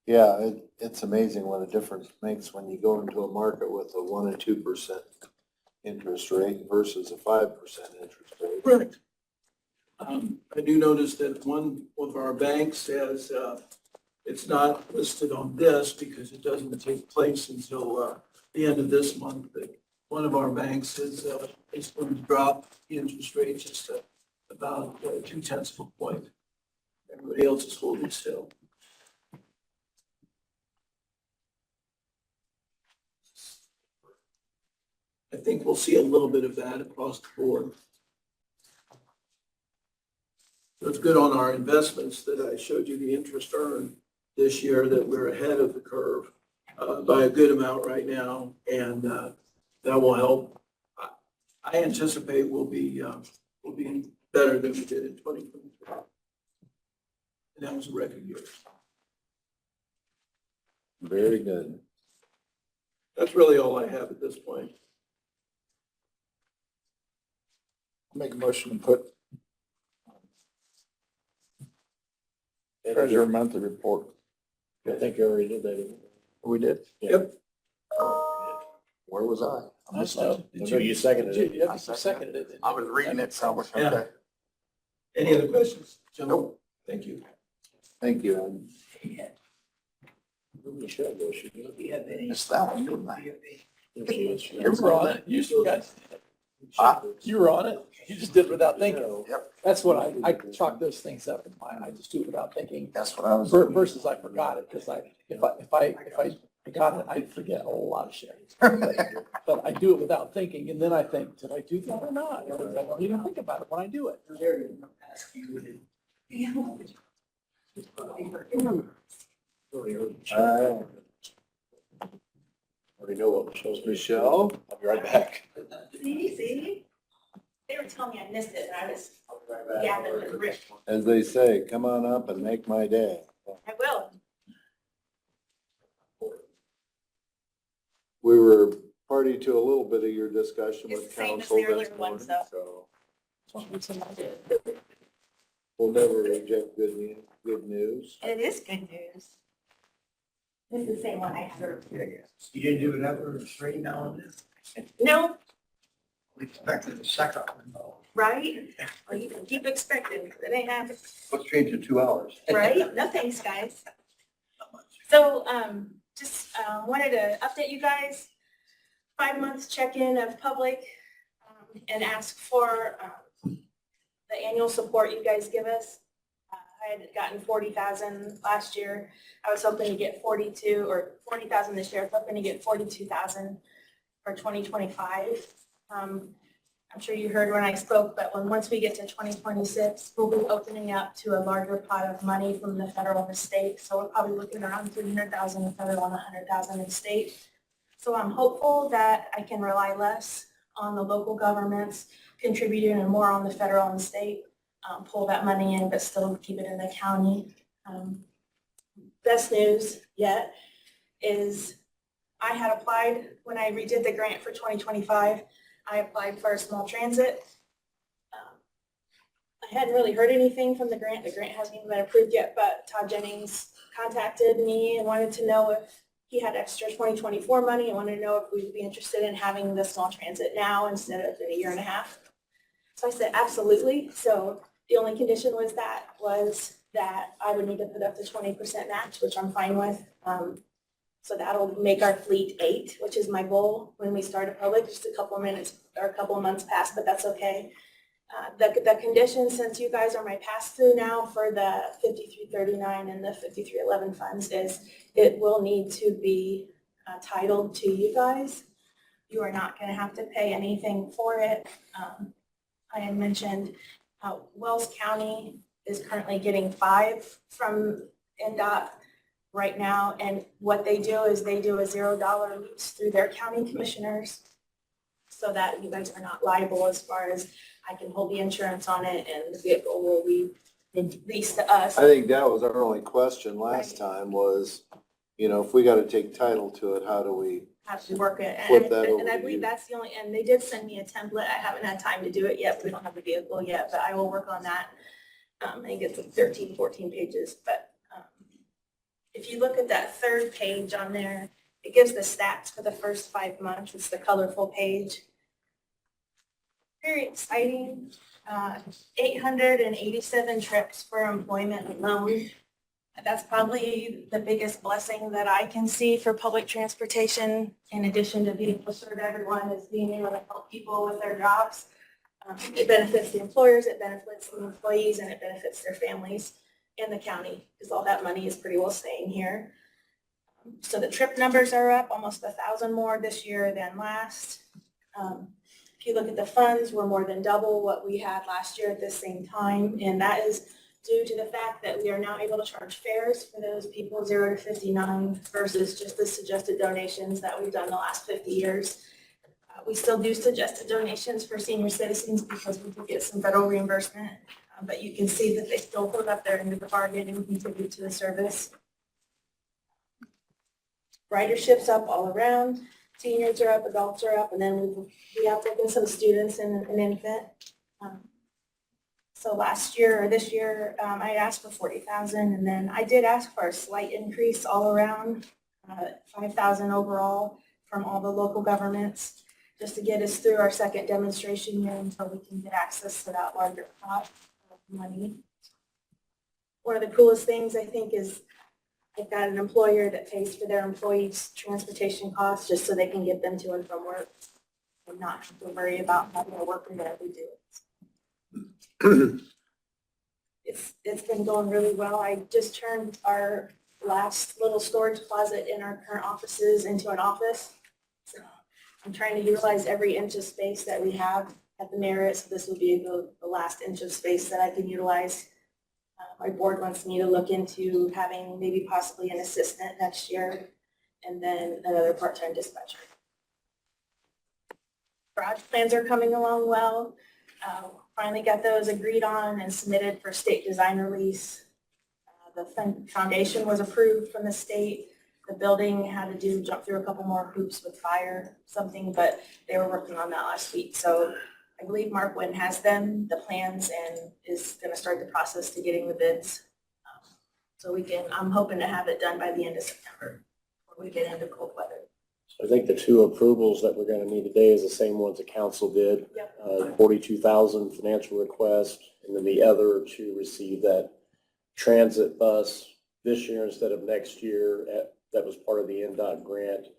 Yeah, it's amazing what a difference it makes when you go into a market with a 1 and 2% interest rate versus a 5% interest rate. Right. I do notice that one of our banks has, it's not listed on this because it doesn't take place until the end of this month, but one of our banks is going to drop the interest rate just about 0.2 of a point. Everybody else is holding still. I think we'll see a little bit of that across the board. So it's good on our investments that I showed you the interest earned this year, that we're ahead of the curve by a good amount right now, and that will help. I anticipate we'll be better than we did in 2023. And that was a record year. Very good. That's really all I have at this point. Make a motion to put Treasurer, treasurer monthly report. I think you already did that. We did? Yep. Where was I? I know. No, you seconded it. You seconded it. I was reading it, so I was, Yeah. okay. Any other questions? Gentlemen? Thank you. Thank you. You should go, should you? It's that one, didn't I? You were on it. You guys, you were on it. You just did it without thinking. Yep. That's what I chalk those things up in my, I just do it without thinking. That's what I was. Versus I forgot it, because if I got it, I'd forget a whole lot of shit. But I do it without thinking, and then I think, did I do that or not? I don't even think about it when I do it. Already know what Michelle's. Michelle? I'll be right back. See? They were telling me I missed it, and I was yapping with Rick. As they say, come on up and make my day. I will. We were party to a little bit of your discussion It's with the same as council the this earlier one, morning, so. so we'll never reject good news. It is good news. This is the same one I had earlier. You didn't do another straight now on this? No, We expected a second one though. right? Well, you can keep expecting, because it ain't happening, Let's change it 2 hours. right? No thanks, guys. So, just wanted to update you guys, 5 months check-in of public, and ask for the annual support you guys give us. I had gotten 40,000 last year. I was hoping to get 42 or 40,000 this year. I was hoping to get 42,000. for 2025. I'm sure you heard when I spoke, but once we get to 2026, we'll be opening up to a larger pot of money from the federal and the state. So we're probably looking around 300,000 in federal and 100,000 in state. So I'm hopeful that I can rely less on the local governments contributing and more on the federal and state, pull that money in, but still keep it in the county. Best news yet is I had applied when I redid the grant for 2025. I applied for a small transit. I hadn't really heard anything from the grant. The grant hasn't even been approved yet, but Todd Jennings contacted me and wanted to know if he had extra 2024 money and wanted to know if we would be interested in having the small transit now instead of in a year and a half. So I said, absolutely. So the only condition was that I would need to put up the 20% match, which I'm fine with. So that'll make our fleet 8, which is my goal when we start a public, just a couple of minutes or a couple of months past, but that's okay. The condition, since you guys are my pass-through now for the 5339 and the 5311 funds, is it will need to be titled to you guys. You are not going to have to pay anything for it. I had mentioned Wells County is currently getting 5 from NDOT right now, and what they do is they do a $0 lease through their county commissioners so that you guys are not liable as far as I can hold the insurance on it and the vehicle will be leased to us. I think that was our only question last time was, if we gotta take title to it, how do we? Have to work it. Flip that over And I to believe you. that's the only, and they did send me a template. I haven't had time to do it yet. We don't have the vehicle yet, but I will work on that. I think it's like 13, 14 pages, but if you look at that third page on there, it gives the stats for the first 5 months. It's the colorful page. Very exciting. 887 trips for employment alone. That's probably the biggest blessing that I can see for public transportation, in addition to being able to serve everyone, is being able to help people with their jobs. It benefits the employers, it benefits the employees, and it benefits their families in the county, because all that money is pretty well staying here. So the trip numbers are up almost 1,000 more this year than last. If you look at the funds, we're more than double what we had last year at the same time, and that is due to the fact that we are now able to charge fares for those people 0 to 59 versus just the suggested donations that we've done the last 50 years. We still do suggested donations for senior citizens because we do get some federal reimbursement. But you can see that they still hold up their end of the bargain and contribute to the service. Ridership's up all around. Seniors are up, adults are up, and then we have taken some students and an infant. So last year or this year, I asked for 40,000, and then I did ask for a slight increase all around, 5,000 overall from all the local governments, just to get us through our second demonstration year until we can get access to that larger pot money. One of the coolest things I think is I've got an employer that pays for their employees' transportation costs just so they can get them to and from work and not have to worry about having a worker there every day. It's been going really well. I just turned our last little storage closet in our current offices into an office. So I'm trying to utilize every inch of space that we have at the Marriott, so this will be the last inch of space that I can utilize. My board wants me to look into having maybe possibly an assistant next year and then another part-time dispatcher. Garage plans are coming along well. Finally got those agreed on and submitted for state design release. The foundation was approved from the state. The building had to jump through a couple more hoops with fire, something, but they were working on that last week. So I believe Mark Wynn has the plans, and is going to start the process to getting the bids. So I'm hoping to have it done by the end of September, before we get into cold weather. So I think the 2 approvals that we're going to need today is the same ones the council did. Yep. 42,000 financial request, and then the other to receive that transit bus this year instead of next year. That was part of the NDOT grant.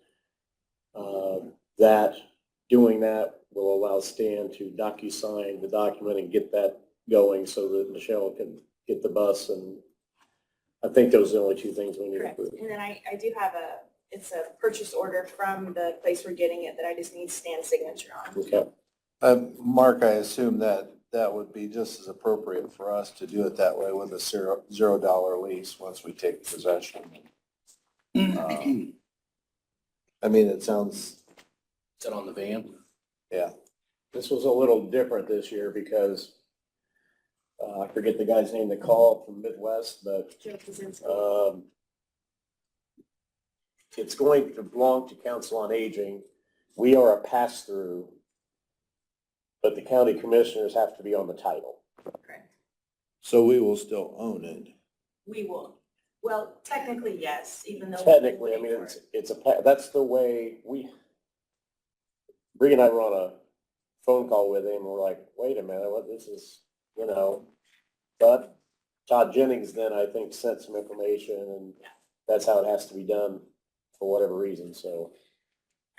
Doing that will allow Stan to DocuSign the document and get that going so that Michelle can get the bus. And I think those are the only 2 things we need to Correct. approve. And then I do have it's a purchase order from the place we're getting it that I just need Stan's signature on. Okay. Mark, I assume that that would be just as appropriate for us to do it that way with a $0 lease once we take possession. I mean, it sounds, Is that on the van? yeah. This was a little different this year because I forget the guy's name that called from Midwest, but Joe Kaczynski. it's going to belong to Council on Aging. We are a pass-through, but the county commissioners have to be on the title. Correct. So we will still own it. We will. Well, technically, yes, even though. Technically, I mean, that's the way Bree and I were on a phone call with him, and we're like, wait a minute, what this is, but Todd Jennings then, I think, sent some information, and that's how it has to be done for whatever reason, so.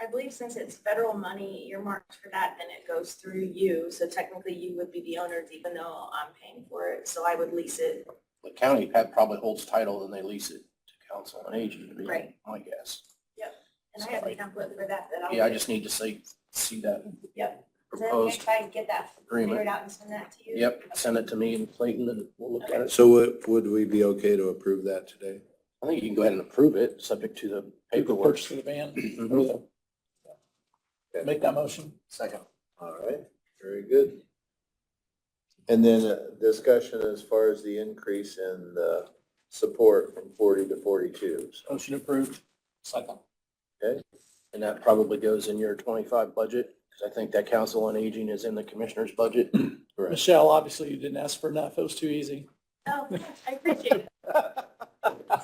I believe since it's federal money earmarked for that, then it goes through you. So technically you would be the owners even though I'm paying for it. So I would lease it. The county probably holds title, and they lease it to Council on Aging, to be Right. my guess. Yep. And I have a template for that I'll. Yeah, I just need to see that Yep. Is that okay proposed if I get that agreement. figured out and send that to you? Yep, send it to me and Clayton, and we'll look at it. So would we be okay to approve that today? I think you can go ahead and approve it, subject to the The paperwork. purchase of the van. Mhm. Make that motion. Second. All right, very good. And then discussion as far as the increase in the support from 40 to 42. Motion approved. Second. Okay, and that probably goes in your 25 budget, because I think that Council on Aging is in the commissioner's budget. Correct. Michelle, obviously you didn't ask for enough. It was too easy. Oh, I appreciate it.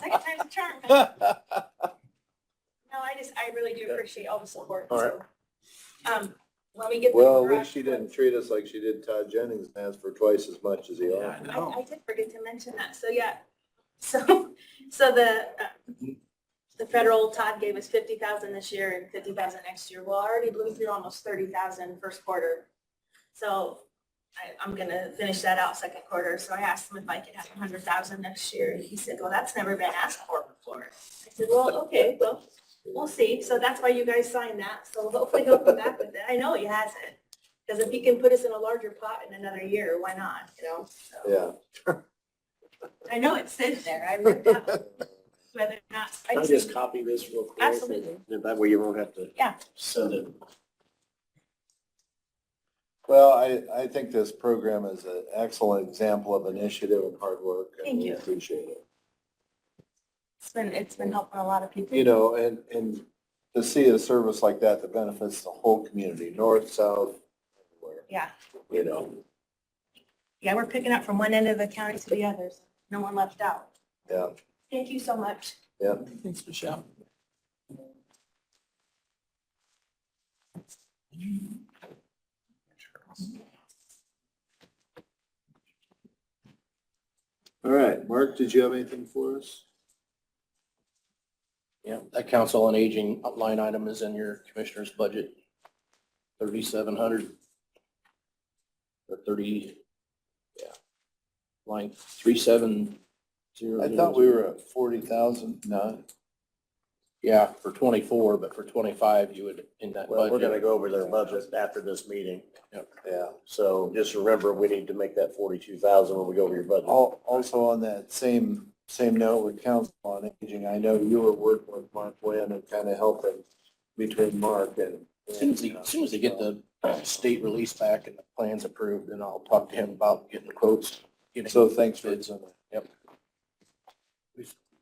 Second time's a charm. No, I really do appreciate all the support. All right. So, when we get. the Well, at garage least she didn't treat us like she did Todd Jennings and asked for twice as much as he Yeah, offered. I know. I did forget to mention that, so yeah. So the federal, Todd gave us 50,000 this year and 50,000 next year. Well, I already blew through almost 30,000 first quarter. So I'm gonna finish that out second quarter, so I asked him if I could have 100,000 next year, and he said, well, that's never been asked for before. I said, well, okay, well, we'll see, so that's why you guys signed that, so hopefully he'll come back with it. I know he hasn't, because if he can put us in a larger pot in another year, why not, So, Yeah. I know it's sitting there, I wrote it down, whether or not. Can I just copy this real quick? Absolutely. And that way you won't have to Yeah. send it. Well, I think this program is an excellent example of initiative and hard work. And Thank we you. appreciate it. It's been helping a lot of people. And to see a service like that that benefits the whole community, north, south, everywhere, Yeah, Yeah, we're picking up from one end of the county to the others, no one left out. yeah. Thank you so much. Thanks, Michelle. All right, Mark, did you have anything for us? Yeah, that Council on Aging line item is in your commissioner's budget, 3,700. Or 30, line 370. I thought we were at 40,000, no? Yeah, for 24, but for 25, you would, in that budget. Well, we're gonna go over their budget after this meeting, Yeah. so just remember, we need to make that 42,000 when we go over your budget. Also on that same note with Council on Aging, I know you were working with Mark Wynn and kind of helping between Mark and. As soon as they get the state release back and the plans approved, then I'll talk to him about getting the quotes. So thanks for bids. doing that. Yep.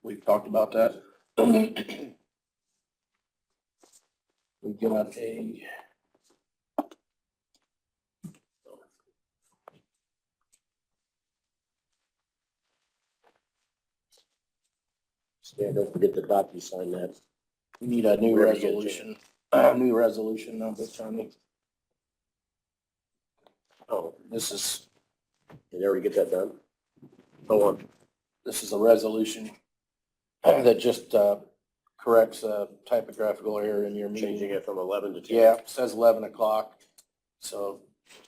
We've talked about that. We got a. Yeah, don't forget the DocuSign that. We need a new Where to get it. resolution number, Tony. Oh, This is, did you already get that done? Hold on. this is a resolution that just corrects a typographical error in your meeting. Changing it from 11 to 10. Yeah, it says 11 o'clock, so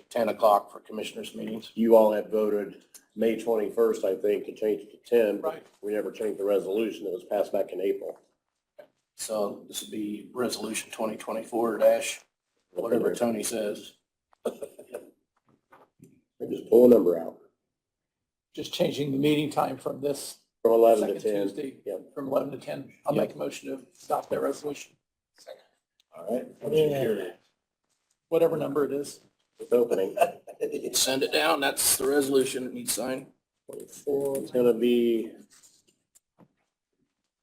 10 o'clock for commissioners' meetings. You all had voted May 21st, I think, to change it to 10. but Right. We never changed the resolution. It was passed back in April. So this would be resolution 2024 dash, whatever Tony says. Just pull a number out Just changing the meeting time from this from 11 to second 10. Tuesday, Yep. from 11 to 10. I'll make a motion to adopt that resolution, All right. Motion carried. whatever number it is. It's opening. Send it down. That's the resolution that needs signed. 24, it's gonna be,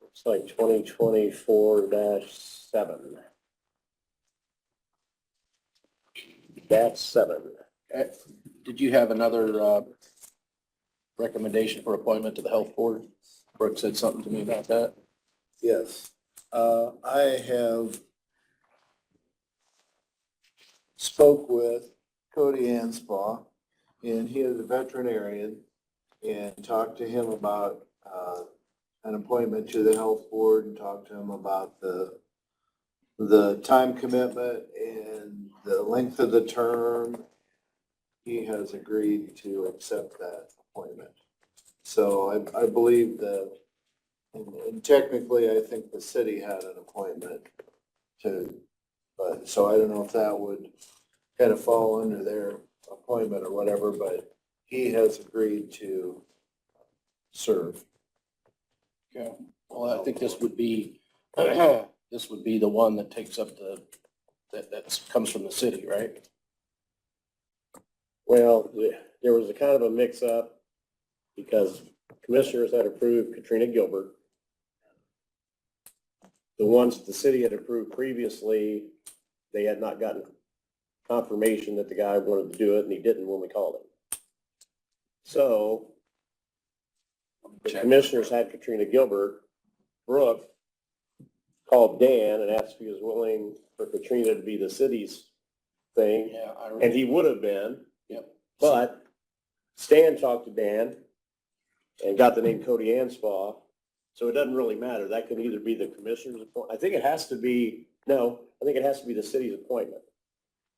looks like 2024-7. That's 7. Okay. Did you have another recommendation for appointment to the health board? Brooke said something to me about that. Yes. I have spoke with Cody Anspaugh, and he is a veterinarian, and talked to him about an appointment to the health board, and talked to him about the time commitment and the length of the term. He has agreed to accept that appointment. So I believe that, and technically, I think the city had an appointment to, but, so I don't know if that would kind of fall under their appointment or whatever, but he has agreed to serve. Okay. Well, I think this would be, this would be the one that takes up that comes from the city, right? Well, there was a kind of a mix-up because commissioners had approved Katrina Gilbert. The ones the city had approved previously, they had not gotten confirmation that the guy wanted to do it, and he didn't when we called him. So the commissioners had Katrina Gilbert. Brooke called Dan and asked if he was willing for Katrina to be the city's thing, Yeah. and he would have been. Yep. But Stan talked to Dan and got the name Cody Anspaugh, so it doesn't really matter. That could either be the commissioner's appointment. I think it has to be the city's appointment,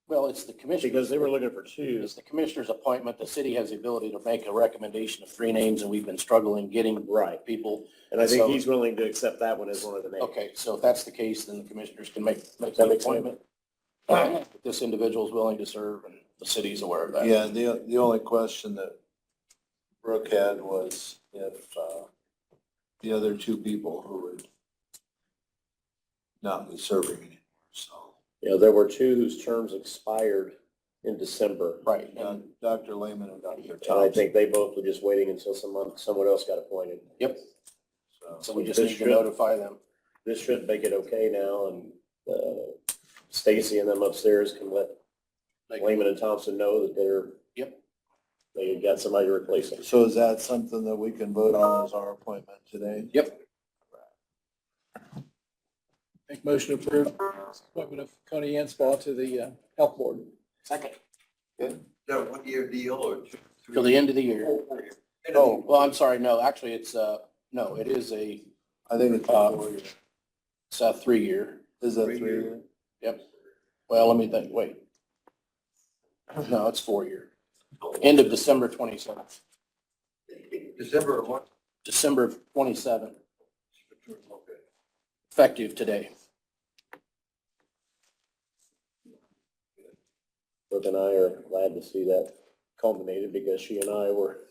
Well, it's the commissioner. because they were looking for two. It's the commissioner's appointment. The city has the ability to make a recommendation of 3 names, and we've been struggling getting Right. people. And I think So- he's willing to accept that one as one of the names. Okay, so if that's the case, then the commissioners can make That the makes sense. appointment. This individual is willing to serve, and the city's aware of that. Yeah, the only question that Brooke had was if the other two people who would not be serving anymore, so. You know, there were two whose terms expired in December. Right. Dr. Lehman and Dr. And I Thompson. think they both were just waiting until someone else got appointed. Yep. So- So we just This need to should- notify them. This should make it okay now, and Stacy and them upstairs can let Lehman and Thompson know that they got somebody to replace them. So is that something that we can vote on as our appointment today? Yep. Make motion to approve appointment of Connie Anspaugh to the health board. Second. Is that a one-year deal or? Till the end of the year. Oh, well, I'm sorry, no, actually, it's, no, it is I think it's Uh, 4 years. it's a 3-year. Is that 3 years? Yep. Well, let me think, wait. No, it's 4-year. End of December 27th. December of what? December of 27, effective today. Brooke and I are glad to see that culminated because she and I were,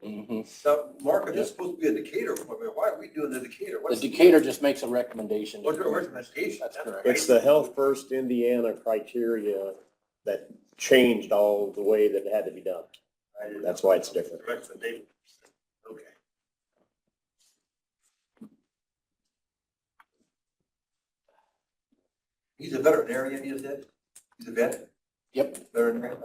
Mhm. So, Mark, is this supposed to be a Decatur appointment? Why are we doing the Decatur? The What's Decatur just makes a recommendation. What's the recommendation? That's correct. it's the Health First Indiana criteria that changed all the way that it had to be done. That's why it's different. Recommendation. Okay. He's a veterinarian, you said? He's a vet? Yep. Veterinarian?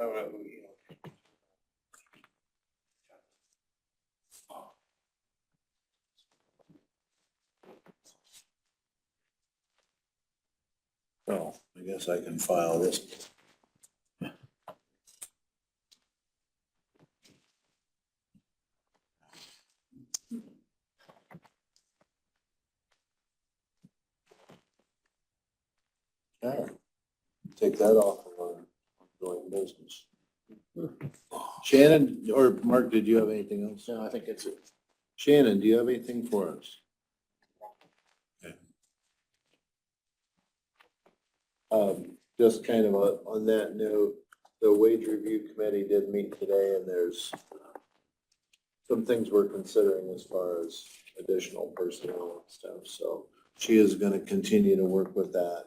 Oh, I guess I can file this. All right. Take that off of our ongoing business. Shannon, or Mark, did you have anything else? No, I think it's it. Shannon, do you have anything for us? Okay. Just kind of on that note, the wage review committee did meet today and there's some things we're considering as far as additional personnel and stuff. So she is going to continue to work with that.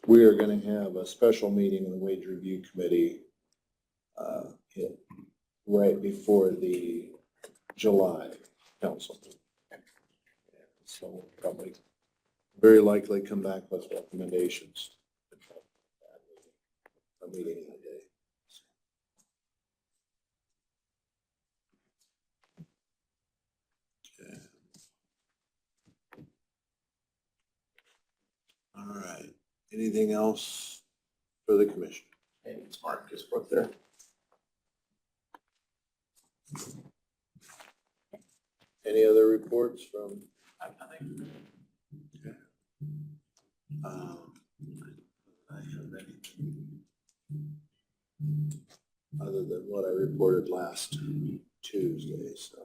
We are going to have a special meeting in the wage review committee right before the July council meeting. So we'll probably very likely come back with recommendations. A meeting in a day. Okay. All right. Anything else for the commission? Hey, it's Mark just broke there. Any other reports from? Okay. I have anything other than what I reported last Tuesday, so.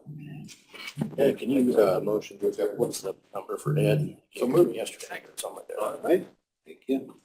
Yeah, can you, Motion to accept. what's the number for Ed? So moved. Yesterday, it's on my desk. All right, thank you.